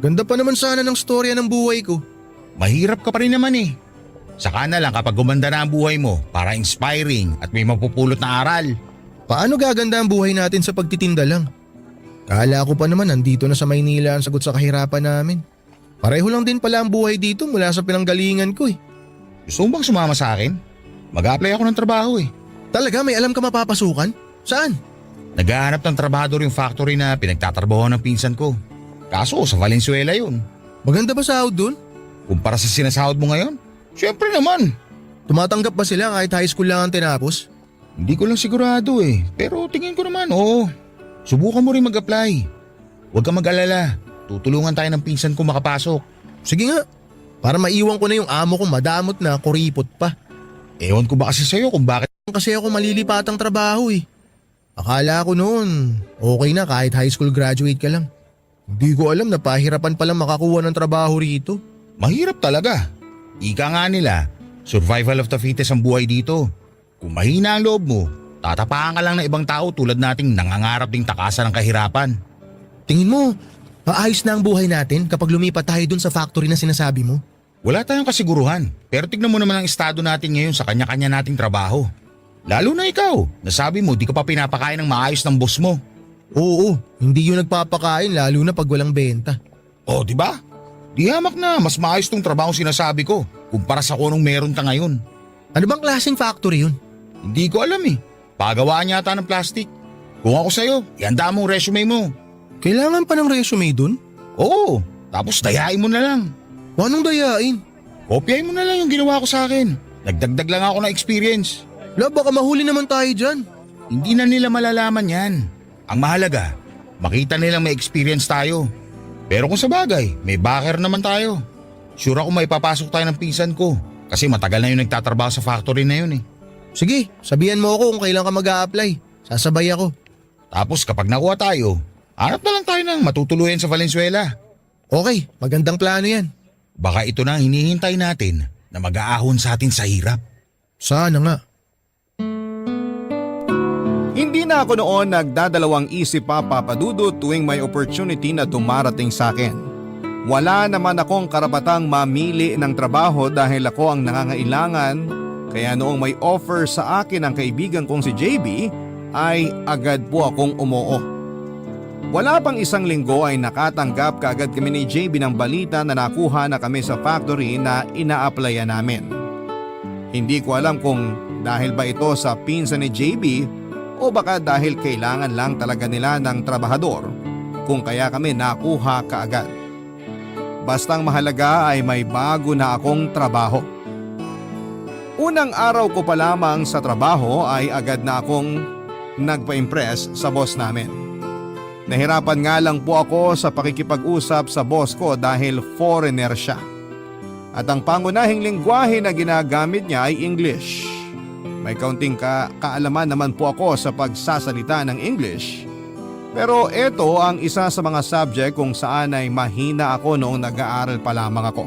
[SPEAKER 5] Ganda pa naman sana ng storya ng buhay ko.
[SPEAKER 3] Mahirap ka pa rin naman eh. Saka na lang kapag gumanda na ang buhay mo para inspiring at may mapupulot na aral.
[SPEAKER 5] Paano gaganda ang buhay natin sa pagtitinda lang? Kala ko pa naman nandito na sa Maynila ang sagot sa kahirapan namin. Pareho lang din pala ang buhay dito mula sa pinanggalingan ko eh.
[SPEAKER 3] Gusto mo bang sumama sa akin? Mag-a-apply ako ng trabaho eh.
[SPEAKER 5] Talaga may alam ka mapapasukan? Saan?
[SPEAKER 8] Naghahanap ng trabahador yung factory na pinagtatrabaho ng pinsan ko. Kaso sa Valenzuela yun.
[SPEAKER 5] Maganda ba sahod dun?
[SPEAKER 8] Kumpara sa sinasahod mo ngayon, syempre naman.
[SPEAKER 5] Tumatanggap ba sila kahit high school lang ang tinapos?
[SPEAKER 8] Hindi ko lang sigurado eh. Pero tingin ko naman, oo. Subukan mo rin mag-apply. Huwag kang mag-alala. Tutulungan tayo ng pinsan ko makapasok.
[SPEAKER 5] Sige nga, para maiwan ko na yung amo ko madamot na kuripot pa.
[SPEAKER 8] Ewan ko ba kasi sa'yo kung bakit.
[SPEAKER 5] Kasi ako malilipatang trabaho eh. Akala ko noon, okay na kahit high school graduate ka lang. Hindi ko alam na pahirapan palang makakuha ng trabaho rito.
[SPEAKER 8] Mahirap talaga. Ika nga nila, survival of the fittest ang buhay dito. Kung mahina ang loob mo, tatapakan ka lang ng ibang tao tulad nating nangangarap ding takasan ng kahirapan.
[SPEAKER 5] Tingin mo, maayos na ang buhay natin kapag lumipat tayo dun sa factory na sinasabi mo?
[SPEAKER 8] Wala tayong kasiguruhan, pero tignan mo naman ang estado natin ngayon sa kanya-kanya nating trabaho. Lalo na ikaw, nasabi mo di ka pa pinapakain ng maayos ng boss mo.
[SPEAKER 5] Oo, hindi yun nagpapakain lalo na pag walang benta.
[SPEAKER 8] O, di ba? Di hamak na, mas maayos tong trabaho sinasabi ko kumpara sa kung anong meron ta ngayon.
[SPEAKER 5] Ano bang klaseng factory yun?
[SPEAKER 8] Hindi ko alam eh. Pagawaan yata ng plastic. Kung ako sa'yo, ihanda mo ang resume mo.
[SPEAKER 5] Kailangan pa ng resume dun?
[SPEAKER 8] Oo, tapos dayain mo na lang.
[SPEAKER 5] Anong dayain?
[SPEAKER 8] Kopyahin mo na lang yung ginawa ko sa akin. Nagdagdag lang ako ng experience.
[SPEAKER 5] La, baka mahuli naman tayo dyan.
[SPEAKER 8] Hindi na nila malalaman yan. Ang mahalaga, makita nilang may experience tayo. Pero kung sa bagay, may backer naman tayo. Sure ako may papasok tayo ng pinsan ko. Kasi matagal na yung nagtatrabaho sa factory na yun eh.
[SPEAKER 5] Sige, sabihan mo ako kung kailan ka mag-a-apply. Sasabay ako.
[SPEAKER 8] Tapos kapag nakuha tayo, hanap na lang tayo ng matutuluyan sa Valenzuela.
[SPEAKER 5] Okay, magandang plano yan.
[SPEAKER 8] Baka ito na ang hinihintay natin na mag-aahon sa atin sa hirap.
[SPEAKER 5] Sana nga.
[SPEAKER 1] Hindi na ako noon nagdadalawang isip pa, Papa Dudut, tuwing may opportunity na dumarating sa akin. Wala naman akong karapatang mamili ng trabaho dahil ako ang nangangailangan, kaya noong may offer sa akin ang kaibigan kong si JB ay agad po akong umoo. Wala pang isang linggo ay nakatanggap kaagad kami ni JB ng balita na nakuha na kami sa factory na ina-applyan namin. Hindi ko alam kung dahil ba ito sa pinsan ni JB o baka dahil kailangan lang talaga nila ng trabahador kung kaya kami nakuha kaagad. Bastang mahalaga ay may bago na akong trabaho. Unang araw ko pa lamang sa trabaho ay agad na akong nagpa-impress sa boss namin. Nahirapan nga lang po ako sa pakikipag-usap sa boss ko dahil foreigner siya. At ang pangunahing lingwahe na ginagamit niya ay English. May kaunting kaalaman naman po ako sa pagsasalita ng English. Pero ito ang isa sa mga subject kung saan ay mahina ako noong nag-aaral pa lamang ako.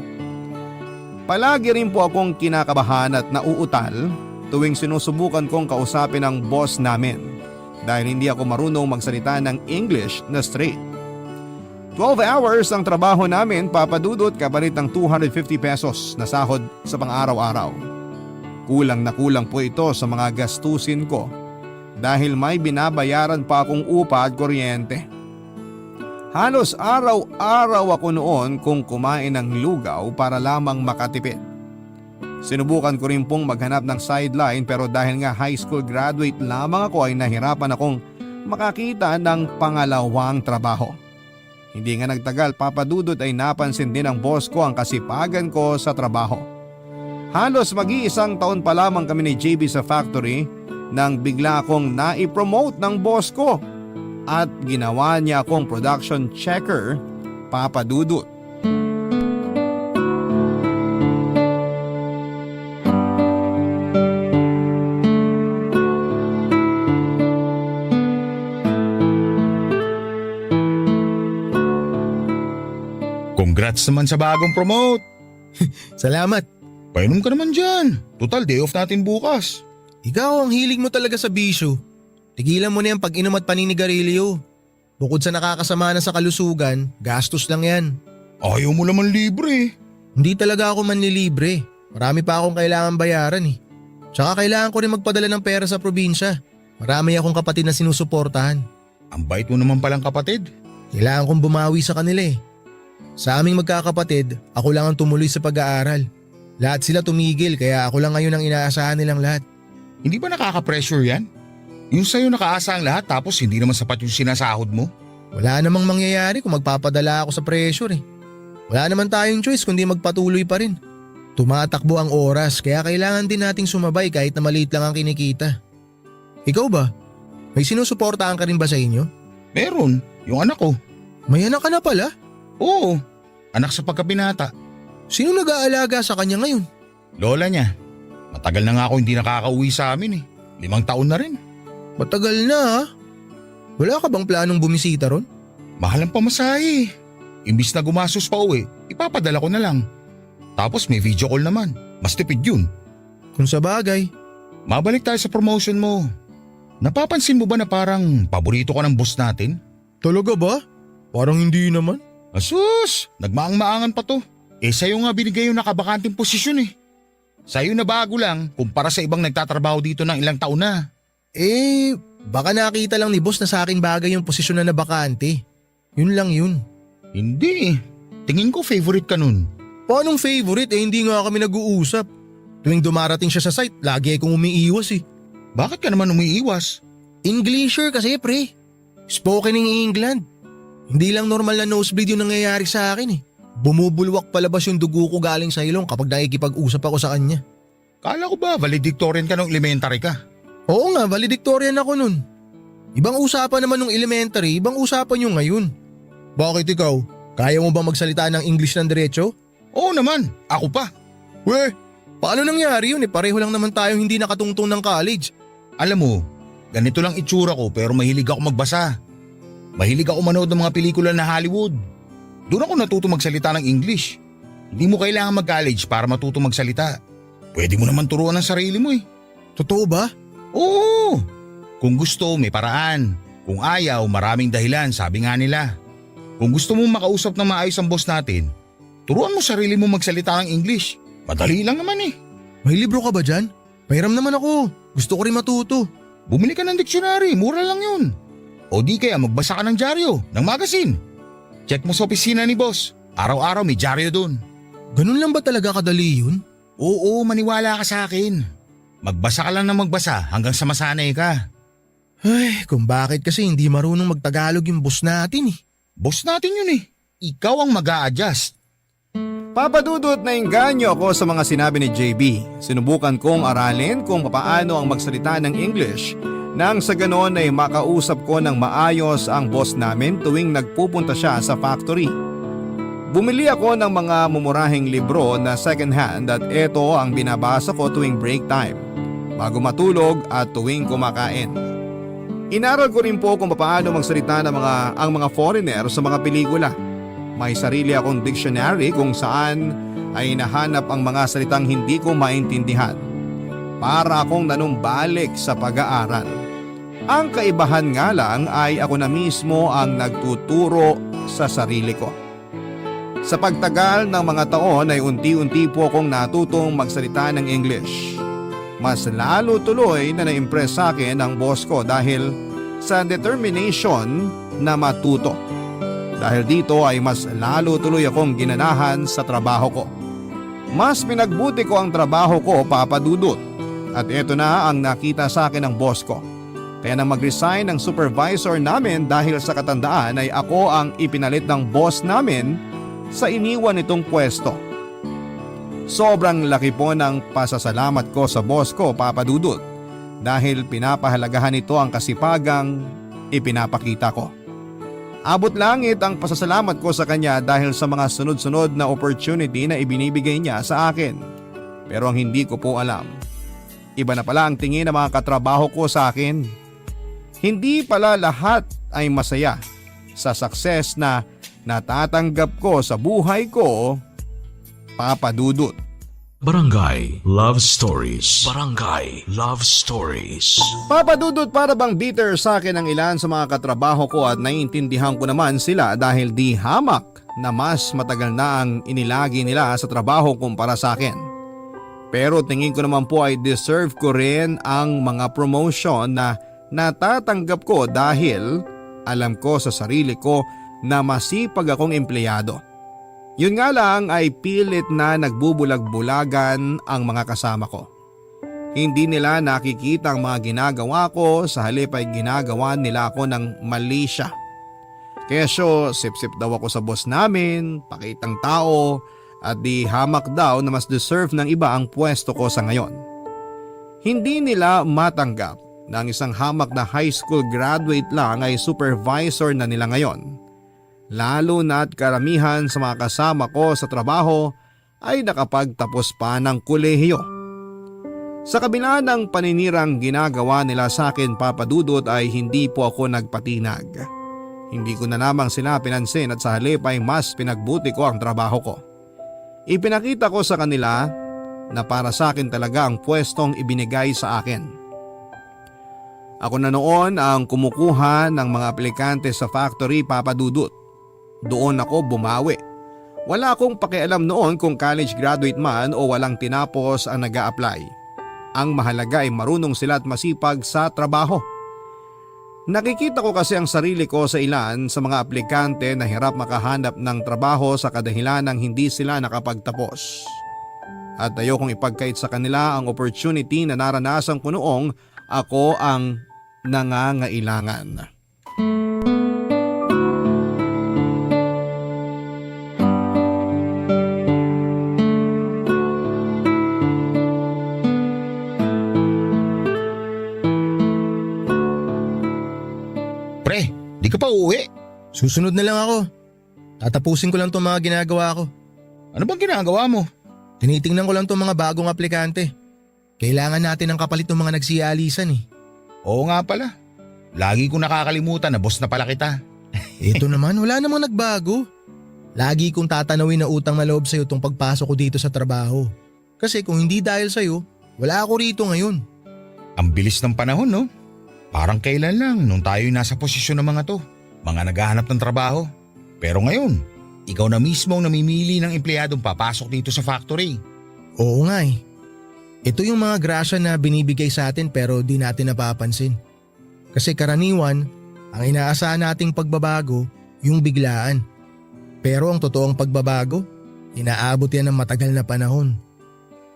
[SPEAKER 1] Palagi rin po akong kinakabahan at nauutal tuwing sinusubukan kong kausapin ang boss namin dahil hindi ako marunong magsalita ng English na straight. 12 hours ang trabaho namin, Papa Dudut, kapalit ng 250 pesos na sahod sa pang-araw-araw. Kulang na kulang po ito sa mga gastusin ko dahil may binabayaran pa akong upa at kuryente. Halos araw-araw ako noon kung kumain ng lugaw para lamang makatipid. Sinubukan ko rin pong maghanap ng sideline pero dahil nga high school graduate lamang ako ay nahirapan akong makakita ng pangalawang trabaho. Hindi nga nagtagal, Papa Dudut, ay napansin din ng boss ko ang kasipagan ko sa trabaho. Halos mag-iisang taon pa lamang kami ni JB sa factory nang bigla akong nai-promote ng boss ko at ginawa niya akong production checker, Papa Dudut.
[SPEAKER 8] Congrats naman sa bagong promote.
[SPEAKER 5] Salamat.
[SPEAKER 8] Painom ka naman dyan. Total day off natin bukas.
[SPEAKER 5] Ikaw ang hilig mo talaga sa bisyo. Tigilan mo na yung pag-inom at paninigarilyo. Bukod sa nakakasama na sa kalusugan, gastos lang yan.
[SPEAKER 8] Ayaw mo naman libre.
[SPEAKER 5] Hindi talaga ako manlilibre. Marami pa akong kailangan bayaran eh. Tsaka kailangan ko rin magpadala ng pera sa probinsya. Marami akong kapatid na sinusuportahan.
[SPEAKER 8] Ang bait mo naman palang kapatid.
[SPEAKER 5] Kailangan kong bumawi sa kanila eh. Sa aming magkakapatid, ako lang ang tumuloy sa pag-aaral. Lahat sila tumigil kaya ako lang ngayon ang inaasahan nilang lahat.
[SPEAKER 8] Hindi ba nakaka-pressure yan? Yung sa'yo nakaasa ang lahat tapos hindi naman sapat yung sinasahod mo.
[SPEAKER 5] Wala namang mangyayari kung magpapadala ako sa pressure eh. Wala naman tayong choice kundi magpatuloy pa rin. Tumatakbo ang oras kaya kailangan din nating sumabay kahit na maliit lang ang kinikita. Ikaw ba? May sinusuportahan ka rin ba sa inyo?
[SPEAKER 8] Meron, yung anak ko.
[SPEAKER 5] May anak ka na pala?
[SPEAKER 8] Oo, anak sa pagkabinata.
[SPEAKER 5] Sino nag-aalaga sa kanya ngayon?
[SPEAKER 8] Lola niya. Matagal na nga ako hindi nakakauwi sa amin eh. 5 taon na rin.
[SPEAKER 5] Matagal na ha? Wala ka bang planong bumisita ron?
[SPEAKER 8] Mahal ang pamasahe. Imbis na gumasos pa uwi, ipapadala ko na lang. Tapos may video call naman. Mas tipid yun.
[SPEAKER 5] Kung sa bagay.
[SPEAKER 8] Mabalik tayo sa promotion mo. Napapansin mo ba na parang paborito ka ng boss natin?
[SPEAKER 5] Talaga ba? Parang hindi naman.
[SPEAKER 8] Asus! Nagmaang-maangan pa to. Sa'yo nga binigay yung nakabakanting posisyon eh. Sa'yo na bago lang kumpara sa ibang nagtatrabaho dito ng ilang taon na.
[SPEAKER 5] Baka nakita lang ni boss na sa akin bagay yung posisyon na nabakante. Yun lang yun.
[SPEAKER 8] Hindi. Tingin ko favorite ka nun.
[SPEAKER 5] Paanong favorite hindi nga kami nag-uusap. Tuwing dumarating siya sa site, lagi akong umiiwas eh.
[SPEAKER 8] Bakit ka naman umiiwas?
[SPEAKER 5] Englisher kasi pre. Spoken in England. Hindi lang normal na nosebleed yung nangyayari sa akin eh. Bumubulwak palabas yung dugo ko galing sa ilong kapag nakikipag-usap ako sa kanya.
[SPEAKER 8] Kala ko ba valedictorian ka nung elementary ka?
[SPEAKER 5] Oo nga, valedictorian ako nun. Ibang usapan naman nung elementary, ibang usapan yung ngayon. Bakit ikaw? Kaya mo ba magsalita ng English ng diretso?
[SPEAKER 8] Oo naman, ako pa.
[SPEAKER 5] Weh, paano nangyari yun eh? Pareho lang naman tayong hindi nakatungtong ng college.
[SPEAKER 8] Alam mo, ganito lang itsura ko pero mahilig ako magbasa. Mahilig ako manood ng mga pelikula na Hollywood. Doon ako natuto magsalita ng English. Hindi mo kailangan mag-college para matuto magsalita. Pwede mo naman turuan ng sarili mo eh.
[SPEAKER 5] Totoo ba?
[SPEAKER 8] Oo! Kung gusto, may paraan. Kung ayaw, maraming dahilan, sabi nga nila. Kung gusto mong makausap ng maayos ang boss natin, turuan mo sarili mo magsalita ng English. Madali lang naman eh.
[SPEAKER 5] May libro ka ba dyan? Pahiram naman ako. Gusto ko rin matuto.
[SPEAKER 8] Bumili ka ng dictionary, mura lang yun. O di kaya magbasa ka ng dyaryo, ng magazine. Check mo sa opisina ni boss. Araw-araw may dyaryo dun.
[SPEAKER 5] Ganun lang ba talaga kadali yun?
[SPEAKER 8] Oo, maniwala ka sa akin. Magbasa ka lang ng magbasa hanggang sa masanay ka.
[SPEAKER 5] Ay, kung bakit kasi hindi marunong magtagalog yung boss natin eh.
[SPEAKER 8] Boss natin yun eh. Ikaw ang mag-a-adjust.
[SPEAKER 1] Papadudot na inganyo ako sa mga sinabi ni JB. Sinubukan kong aralin kung paano ang magsalita ng English nang sa ganon ay makausap ko ng maayos ang boss namin tuwing nagpupunta siya sa factory. Bumili ako ng mga mumurahing libro na second hand at ito ang binabasa ko tuwing break time, bago matulog at tuwing kumakain. Inaral ko rin po kung paano magsalita ng ang mga foreigner sa mga pelikula. May sarili akong dictionary kung saan ay nahanap ang mga salitang hindi ko maintindihan. Para akong nanumbalik sa pag-aaral. Ang kaibahan nga lang ay ako na mismo ang nagtuturo sa sarili ko. Sa pagtagal ng mga taon ay unti-unti po akong natutong magsalita ng English. Mas lalo tuloy na na-impress sa akin ang boss ko dahil sa determination na matuto. Dahil dito ay mas lalo tuloy akong ginanahan sa trabaho ko. Mas pinagbuti ko ang trabaho ko, Papa Dudut. At ito na ang nakita sa akin ng boss ko. Kaya nang mag-resign ng supervisor namin dahil sa katandaan ay ako ang ipinalit ng boss namin sa iniwan nitong pwesto. Sobrang laki po ng pasasalamat ko sa boss ko, Papa Dudut, dahil pinapahalagahan nito ang kasipagang ipinapakita ko. Abot langit ang pasasalamat ko sa kanya dahil sa mga sunod-sunod na opportunity na ibinibigay niya sa akin. Pero ang hindi ko po alam, iba na pala ang tingin ng mga katrabaho ko sa akin. Hindi pala lahat ay masaya sa success na natatanggap ko sa buhay ko, Papa Dudut.
[SPEAKER 4] Barangay Love Stories. Barangay Love Stories.
[SPEAKER 1] Papa Dudut, para bang bitter sa akin ang ilan sa mga katrabaho ko at naiintindihan ko naman sila dahil di hamak na mas matagal na ang inilagi nila sa trabaho kumpara sa akin. Pero tingin ko naman po ay deserve ko rin ang mga promotion na natatanggap ko dahil alam ko sa sarili ko na masipag akong empleyado. Yun nga lang ay pilit na nagbubulag-bulagan ang mga kasama ko. Hindi nila nakikita ang mga ginagawa ko, sa halip ay ginagawa nila ako ng mali siya. Kesyo, sip-sip daw ako sa boss namin, pakitang tao, at di hamak daw na mas deserve ng iba ang pwesto ko sa ngayon. Hindi nila matanggap na ang isang hamak na high school graduate lang ay supervisor na nila ngayon. Lalo na't karamihan sa mga kasama ko sa trabaho ay nakapagtapos pa ng kolehiyo. Sa kabila ng paninirang ginagawa nila sa akin, Papa Dudut, ay hindi po ako nagpatinag. Hindi ko na lamang sila pinansin at sa halip ay mas pinagbuti ko ang trabaho ko. Ipinakita ko sa kanila na para sa akin talaga ang pwestong ibinigay sa akin. Ako na noon ang kumukuha ng mga aplikante sa factory, Papa Dudut. Doon ako bumawi. Wala akong pakialam noon kung college graduate man o walang tinapos ang nag-a-apply. Ang mahalaga ay marunong sila at masipag sa trabaho. Nakikita ko kasi ang sarili ko sa ilan sa mga aplikante na hirap makahanap ng trabaho sa kadahilan ng hindi sila nakapagtapos. At ayokong ipagkait sa kanila ang opportunity na naranasan ko noong ako ang nangangailangan.
[SPEAKER 8] Pre, di ka pa uuwi?
[SPEAKER 5] Susunod na lang ako. Tatapusin ko lang itong mga ginagawa ko.
[SPEAKER 8] Ano bang ginagawa mo?
[SPEAKER 5] Tinitingnan ko lang itong mga bagong aplikante. Kailangan natin ng kapalit ng mga nagsialisan eh.
[SPEAKER 8] Oo nga pala. Lagi ko nakakalimutan na boss na pala kita.
[SPEAKER 5] Ito naman, wala namang nagbago. Lagi kong tatanawin na utang na loob sa'yo itong pagpasok ko dito sa trabaho. Kasi kung hindi dahil sa'yo, wala ako rito ngayon.
[SPEAKER 8] Ang bilis ng panahon, no? Parang kailan lang nung tayo nasa posisyon ng mga to. Mga naghahanap ng trabaho. Pero ngayon, ikaw na mismo ang namimili ng empleyadong papasok dito sa factory.
[SPEAKER 5] Oo nga eh. Ito yung mga grasya na binibigay sa atin pero di natin napapansin. Kasi karaniwan, ang inaasahan nating pagbabago, yung biglaan. Pero ang totoong pagbabago, inaabot yan ng matagal na panahon.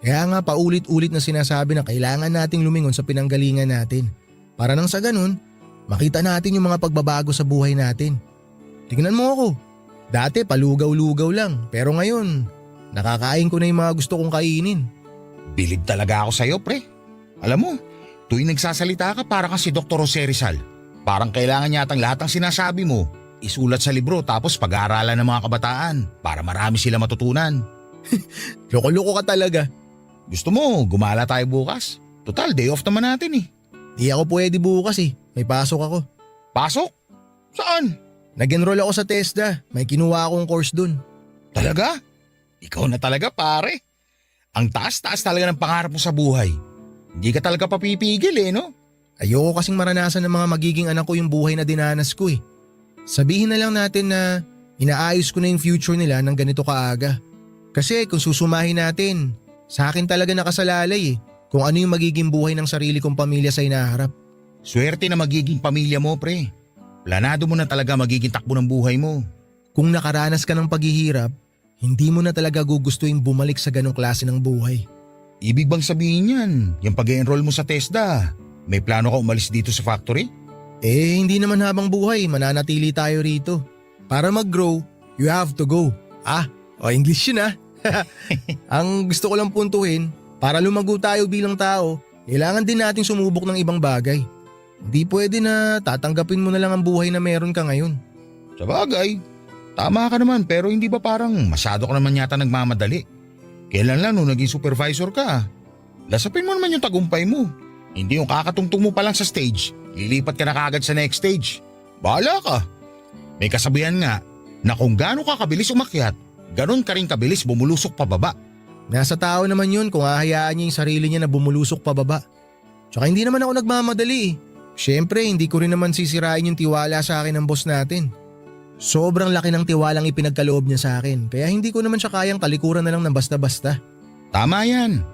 [SPEAKER 5] Kaya nga paulit-ulit na sinasabi na kailangan nating lumingon sa pinanggalingan natin. Para nang sa ganun, makita natin yung mga pagbabago sa buhay natin. Tingnan mo ako. Dati palugaw-lugaw lang pero ngayon, nakakain ko na yung mga gusto kong kainin.
[SPEAKER 8] Bilib talaga ako sa'yo, pre. Alam mo, tuwing nagsasalita ka para kang si Dr. Jose Rizal. Parang kailangan yatang lahat ng sinasabi mo isulat sa libro tapos pag-aaralan ng mga kabataan para marami sila matutunan.
[SPEAKER 5] Loko-loko ka talaga.
[SPEAKER 8] Gusto mo, gumala tayo bukas? Total, day off naman natin eh.
[SPEAKER 5] Di ako pwede bukas eh. May pasok ako.
[SPEAKER 8] Pasok? Saan?
[SPEAKER 5] Nag-enroll ako sa TESDA. May kinuha akong course dun.
[SPEAKER 8] Talaga? Ikaw na talaga, pare. Ang taas-taas talaga ng pangarap mo sa buhay. Hindi ka talaga papipigil eh, no?
[SPEAKER 5] Ayoko kasing maranasan ng mga magiging anak ko yung buhay na dinanas ko eh. Sabihin na lang natin na inaayos ko na yung future nila ng ganito kaaga. Kasi kung susumahin natin, sa akin talaga nakasalalay eh. Kung ano yung magiging buhay ng sarili kong pamilya sa inaharap.
[SPEAKER 8] Swerte na magiging pamilya mo, pre. Planado mo na talaga magiging takbo ng buhay mo.
[SPEAKER 5] Kung nakaranas ka ng paghihirap, hindi mo na talaga gugustuhin bumalik sa ganong klase ng buhay.
[SPEAKER 8] Ibig bang sabihin yan, yung pag-enroll mo sa TESDA, may plano ka umalis dito sa factory?
[SPEAKER 5] Eh hindi naman habang buhay, mananatili tayo rito. Para mag-grow, you have to go. English yun ah. Ang gusto ko lang puntuhin, para lumago tayo bilang tao, kailangan din nating sumubok ng ibang bagay. Hindi pwede na tatanggapin mo na lang ang buhay na meron ka ngayon.
[SPEAKER 8] Sa bagay, tama ka naman pero hindi ba parang masyado ka naman yata nagmamadali? Kailan lang nung naging supervisor ka? Lasapin mo naman yung tagumpay mo. Hindi yung kakatungtong mo pa lang sa stage, lilipat ka na kaagad sa next stage. Bahala ka. May kasabihan nga na kung gaano ka kabilis umakyat, ganon ka rin kabilis bumulusok pababa.
[SPEAKER 5] Nasa tao naman yun kung hahayaan niya yung sarili niya na bumulusok pababa. Tsaka hindi naman ako nagmamadali eh. Siyempre hindi ko rin naman sisirain yung tiwala sa akin ng boss natin. Sobrang laki ng tiwalang ipinagkaloob niya sa akin kaya hindi ko naman siya kayang talikuran na lang ng basta-basta.
[SPEAKER 8] Tama yan.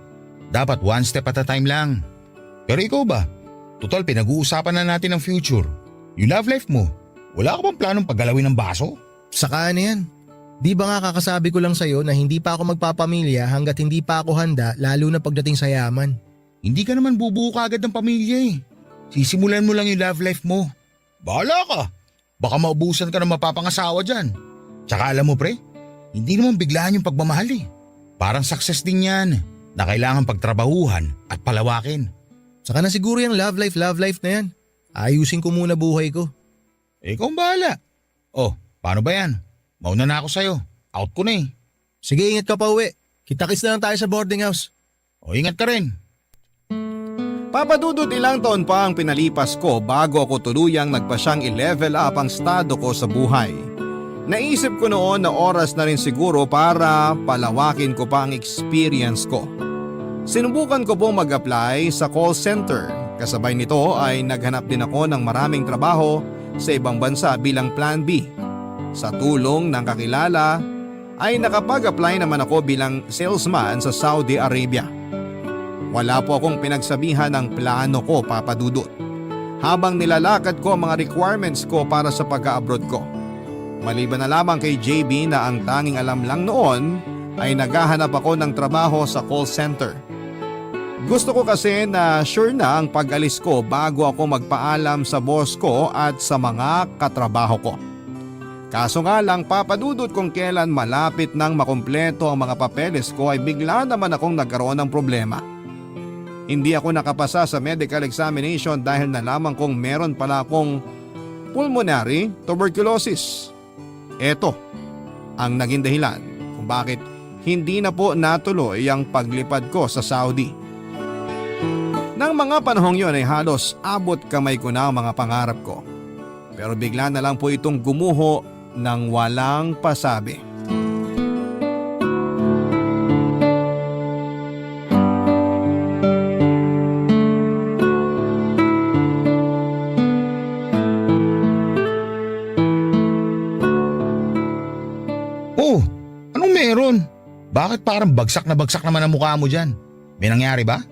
[SPEAKER 8] Dapat one step at a time lang. Pero ikaw ba? Total pinag-uusapan na natin ang future. Yung love life mo, wala ka bang planong paggalawin ng baso?
[SPEAKER 5] Saka na yan. Di ba nga kakasabi ko lang sa'yo na hindi pa ako magpapamilya hanggat hindi pa ako handa lalo na pagdating sa yaman.
[SPEAKER 8] Hindi ka naman bubuo kaagad ng pamilya eh. Sisimulan mo lang yung love life mo. Bahala ka. Baka maubusan ka ng mapapangasawa dyan. Tsaka alam mo pre, hindi naman biglaan yung pagmamahal eh. Parang success din yan na kailangan pagtrabahuhan at palawakin.
[SPEAKER 5] Saka na siguro yung love life na yan. Ayusin ko muna buhay ko.
[SPEAKER 8] Ikaw ang bahala. Oh, paano ba yan? Mauna na ako sa'yo. Out ko na eh.
[SPEAKER 5] Sige, ingat ka pa uwi. Kita-kits na lang tayo sa boarding house.
[SPEAKER 8] O ingat ka rin.
[SPEAKER 1] Papa Dudut, ilang taon pa ang pinalipas ko bago ako tuluyang nagpasyang i-level up ang estado ko sa buhay. Naisip ko noon na oras na rin siguro para palawakin ko pa ang experience ko. Sinubukan ko pong mag-apply sa call center. Kasabay nito ay naghanap din ako ng maraming trabaho sa ibang bansa bilang Plan B. Sa tulong ng kakilala ay nakapag-apply naman ako bilang salesman sa Saudi Arabia. Wala po akong pinagsabihan ng plano ko, Papa Dudut, habang nilalakad ko ang mga requirements ko para sa pag-abroad ko. Maliban na lamang kay JB na ang tanging alam lang noon ay naghahanap ako ng trabaho sa call center. Gusto ko kasi na sure na ang pag-alis ko bago ako magpaalam sa boss ko at sa mga katrabaho ko. Kaso nga lang, Papa Dudut, kung kailan malapit nang makumpleto ang mga papeles ko ay bigla naman akong nagkaroon ng problema. Hindi ako nakapasa sa medical examination dahil nalaman kong meron pala akong pulmonary tuberculosis. Ito ang naging dahilan kung bakit hindi na po natuloy ang paglipad ko sa Saudi. Nang mga panahong yon ay halos abot kamay ko na ang mga pangarap ko. Pero bigla na lang po itong gumuho ng walang pasabi.
[SPEAKER 8] Oh, anong meron? Bakit parang bagsak naman ang mukha mo dyan? May nangyari ba?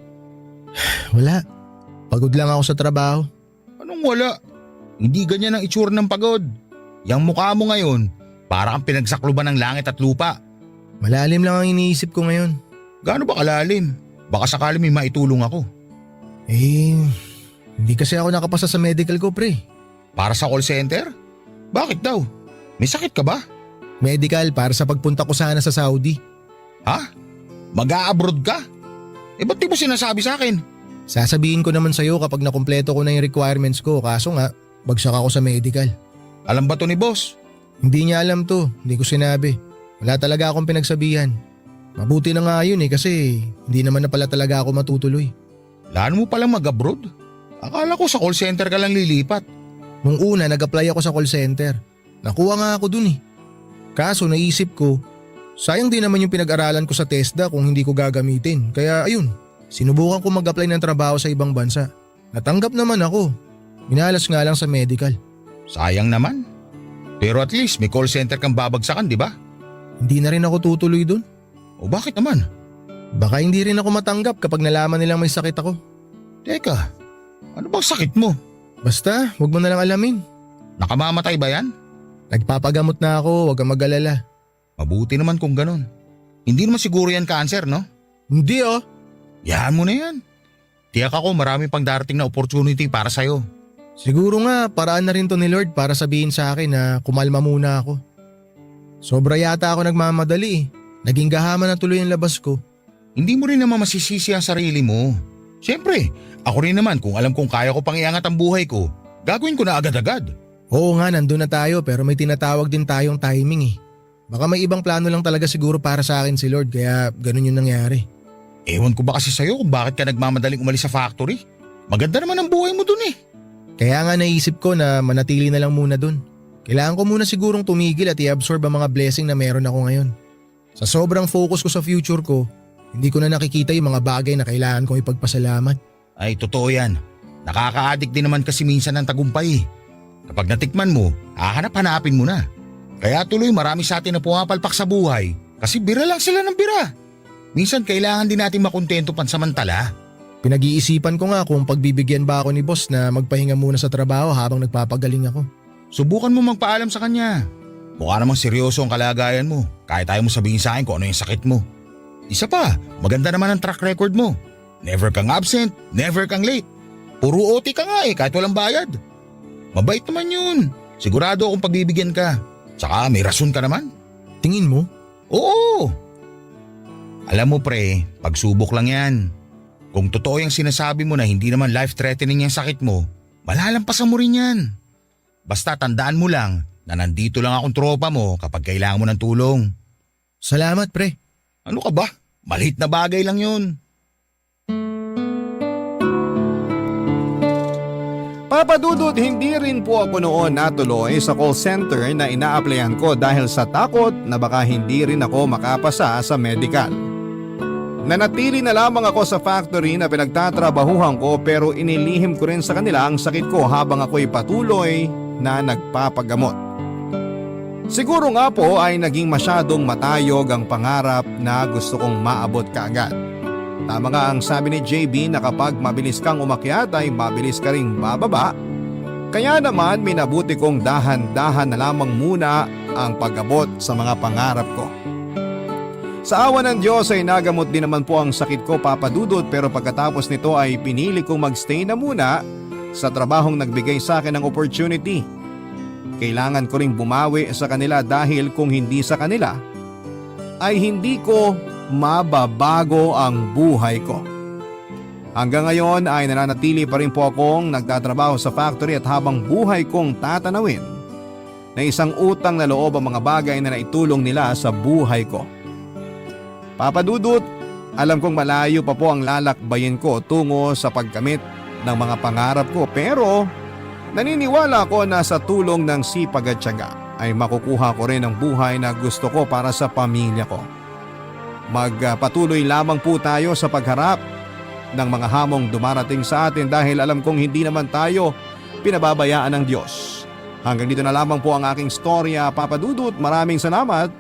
[SPEAKER 5] Wala. Pagod lang ako sa trabaho.
[SPEAKER 8] Anong wala? Hindi ganyan ang itsura ng pagod. Yang mukha mo ngayon, parang pinagsakluban ng langit at lupa.
[SPEAKER 5] Malalim lang ang iniisip ko ngayon.
[SPEAKER 8] Gaano ba kalalim? Baka sakali may maitulong ako.
[SPEAKER 5] Hindi kasi ako nakapasa sa medical ko, pre.
[SPEAKER 8] Para sa call center? Bakit daw? May sakit ka ba?
[SPEAKER 5] Medical para sa pagpunta ko sana sa Saudi.
[SPEAKER 8] Ha? Mag-a-abroad ka? Ba't di mo sinasabi sa akin?
[SPEAKER 5] Sasabihin ko naman sa'yo kapag nakumpleto ko na yung requirements ko, kaso nga, bagsak ako sa medical.
[SPEAKER 8] Alam ba to ni boss?
[SPEAKER 5] Hindi niya alam to, hindi ko sinabi. Wala talaga akong pinagsabihan. Mabuti na nga yun kasi hindi naman na pala talaga ako matutuloy.
[SPEAKER 8] Plano mo palang mag-abroad? Akala ko sa call center ka lang lilipat.
[SPEAKER 5] Nung una nag-apply ako sa call center. Nakuha nga ako dun eh. Kaso naisip ko, sayang din naman yung pinag-aralan ko sa TESDA kung hindi ko gagamitin. Kaya ayun, sinubukan ko mag-apply ng trabaho sa ibang bansa. Natanggap naman ako. Minalas nga lang sa medical.
[SPEAKER 8] Sayang naman. Pero at least may call center kang babagsakan, di ba?
[SPEAKER 5] Hindi na rin ako tutuloy dun.
[SPEAKER 8] O bakit naman?
[SPEAKER 5] Baka hindi rin ako matanggap kapag nalaman nilang may sakit ako.
[SPEAKER 8] Teka, ano bang sakit mo?
[SPEAKER 5] Basta, wag mo na lang alamin.
[SPEAKER 8] Nakamamatay ba yan?
[SPEAKER 5] Nagpapagamot na ako, wag kang mag-alala.
[SPEAKER 8] Mabuti naman kung ganun. Hindi naman siguro yan cancer, no?
[SPEAKER 5] Hindi oh.
[SPEAKER 8] Yahan mo na yan. Tiyak ako marami pang darating na opportunity para sa'yo.
[SPEAKER 5] Siguro nga, paraan na rin to ni Lord para sabihin sa akin na kumalma muna ako. Sobra yata ako nagmamadali eh. Naging gahaman na tuloy ang labas ko.
[SPEAKER 8] Hindi mo rin naman masisisi ang sarili mo. Siyempre, ako rin naman kung alam kong kaya ko pang iangat ang buhay ko, gagawin ko na agad-agad.
[SPEAKER 5] Oo nga, nandun na tayo pero may tinatawag din tayong timing eh. Baka may ibang plano lang talaga siguro para sa akin si Lord kaya ganun yung nangyari.
[SPEAKER 8] Ewan ko ba kasi sa'yo kung bakit ka nagmamadaling umalis sa factory? Maganda naman ang buhay mo dun eh.
[SPEAKER 5] Kaya nga naisip ko na manatili na lang muna dun. Kailangan ko muna sigurong tumigil at i-absorb ang mga blessing na meron ako ngayon. Sa sobrang focus ko sa future ko, hindi ko na nakikita yung mga bagay na kailangan kong ipagpasalamat.
[SPEAKER 8] Ay, totoo yan. Nakaka-addict din naman kasi minsan ng tagumpay eh. Kapag natikman mo, hahanap-hanapin mo na. Kaya tuloy marami sa atin na pumapalpak sa buhay kasi bira lang sila ng bira. Minsan kailangan din natin makontento pansamantala.
[SPEAKER 5] Pinag-iisipan ko nga kung pagbibigyan ba ako ni boss na magpahinga muna sa trabaho habang nagpapagaling ako.
[SPEAKER 8] Subukan mo magpaalam sa kanya. Mukha namang seryoso ang kalagayan mo. Kahit tayo mo sabihin sa akin kung ano yung sakit mo. Isa pa, maganda naman ang track record mo. Never kang absent, never kang late. Puro OT ka nga kahit walang bayad. Mabait naman yun. Sigurado akong pagbibigyan ka. Tsaka may rason ka naman.
[SPEAKER 5] Tingin mo?
[SPEAKER 8] Oo. Alam mo pre, pagsubok lang yan. Kung totoo yung sinasabi mo na hindi naman life-threatening yung sakit mo, malalampasan mo rin yan. Basta tandaan mo lang na nandito lang akong tropa mo kapag kailangan mo ng tulong.
[SPEAKER 5] Salamat pre.
[SPEAKER 8] Ano ka ba? Maliit na bagay lang yun.
[SPEAKER 1] Papa Dudut, hindi rin po ako noon natuloy sa call center na ina-applyan ko dahil sa takot na baka hindi rin ako makapasa sa medical. Nanatili na lamang ako sa factory na pinagtatrabahuhan ko pero inilihim ko rin sa kanila ang sakit ko habang ako'y patuloy na nagpapagamot. Siguro nga po ay naging masyadong matayog ang pangarap na gusto kong maabot kaagad. Tama nga ang sabi ni JB na kapag mabilis kang umakyat ay mabilis ka ring bababa. Kaya naman minabuti kong dahan-dahan na lamang muna ang pag-abot sa mga pangarap ko. Sa awa ng Diyos ay nagamot din naman po ang sakit ko, Papa Dudut, pero pagkatapos nito ay pinili kong magstay na muna sa trabahong nagbigay sa akin ng opportunity. Kailangan ko ring bumawi sa kanila dahil kung hindi sa kanila ay hindi ko mababago ang buhay ko. Hanggang ngayon ay nananatili pa rin po akong nagtatrabaho sa factory at habang buhay kong tatanawin na isang utang na loob ang mga bagay na naitulong nila sa buhay ko. Papa Dudut, alam kong malayo pa po ang lalakbayin ko tungo sa pagkamit ng mga pangarap ko pero naniniwala ako na sa tulong ng sipag at tiyaga ay makukuha ko rin ang buhay na gusto ko para sa pamilya ko. Magpatuloy lamang po tayo sa pagharap ng mga hamong dumarating sa atin dahil alam kong hindi naman tayo pinababayaan ng Diyos. Hanggang dito na lamang po ang aking storya, Papa Dudut. Maraming salamat.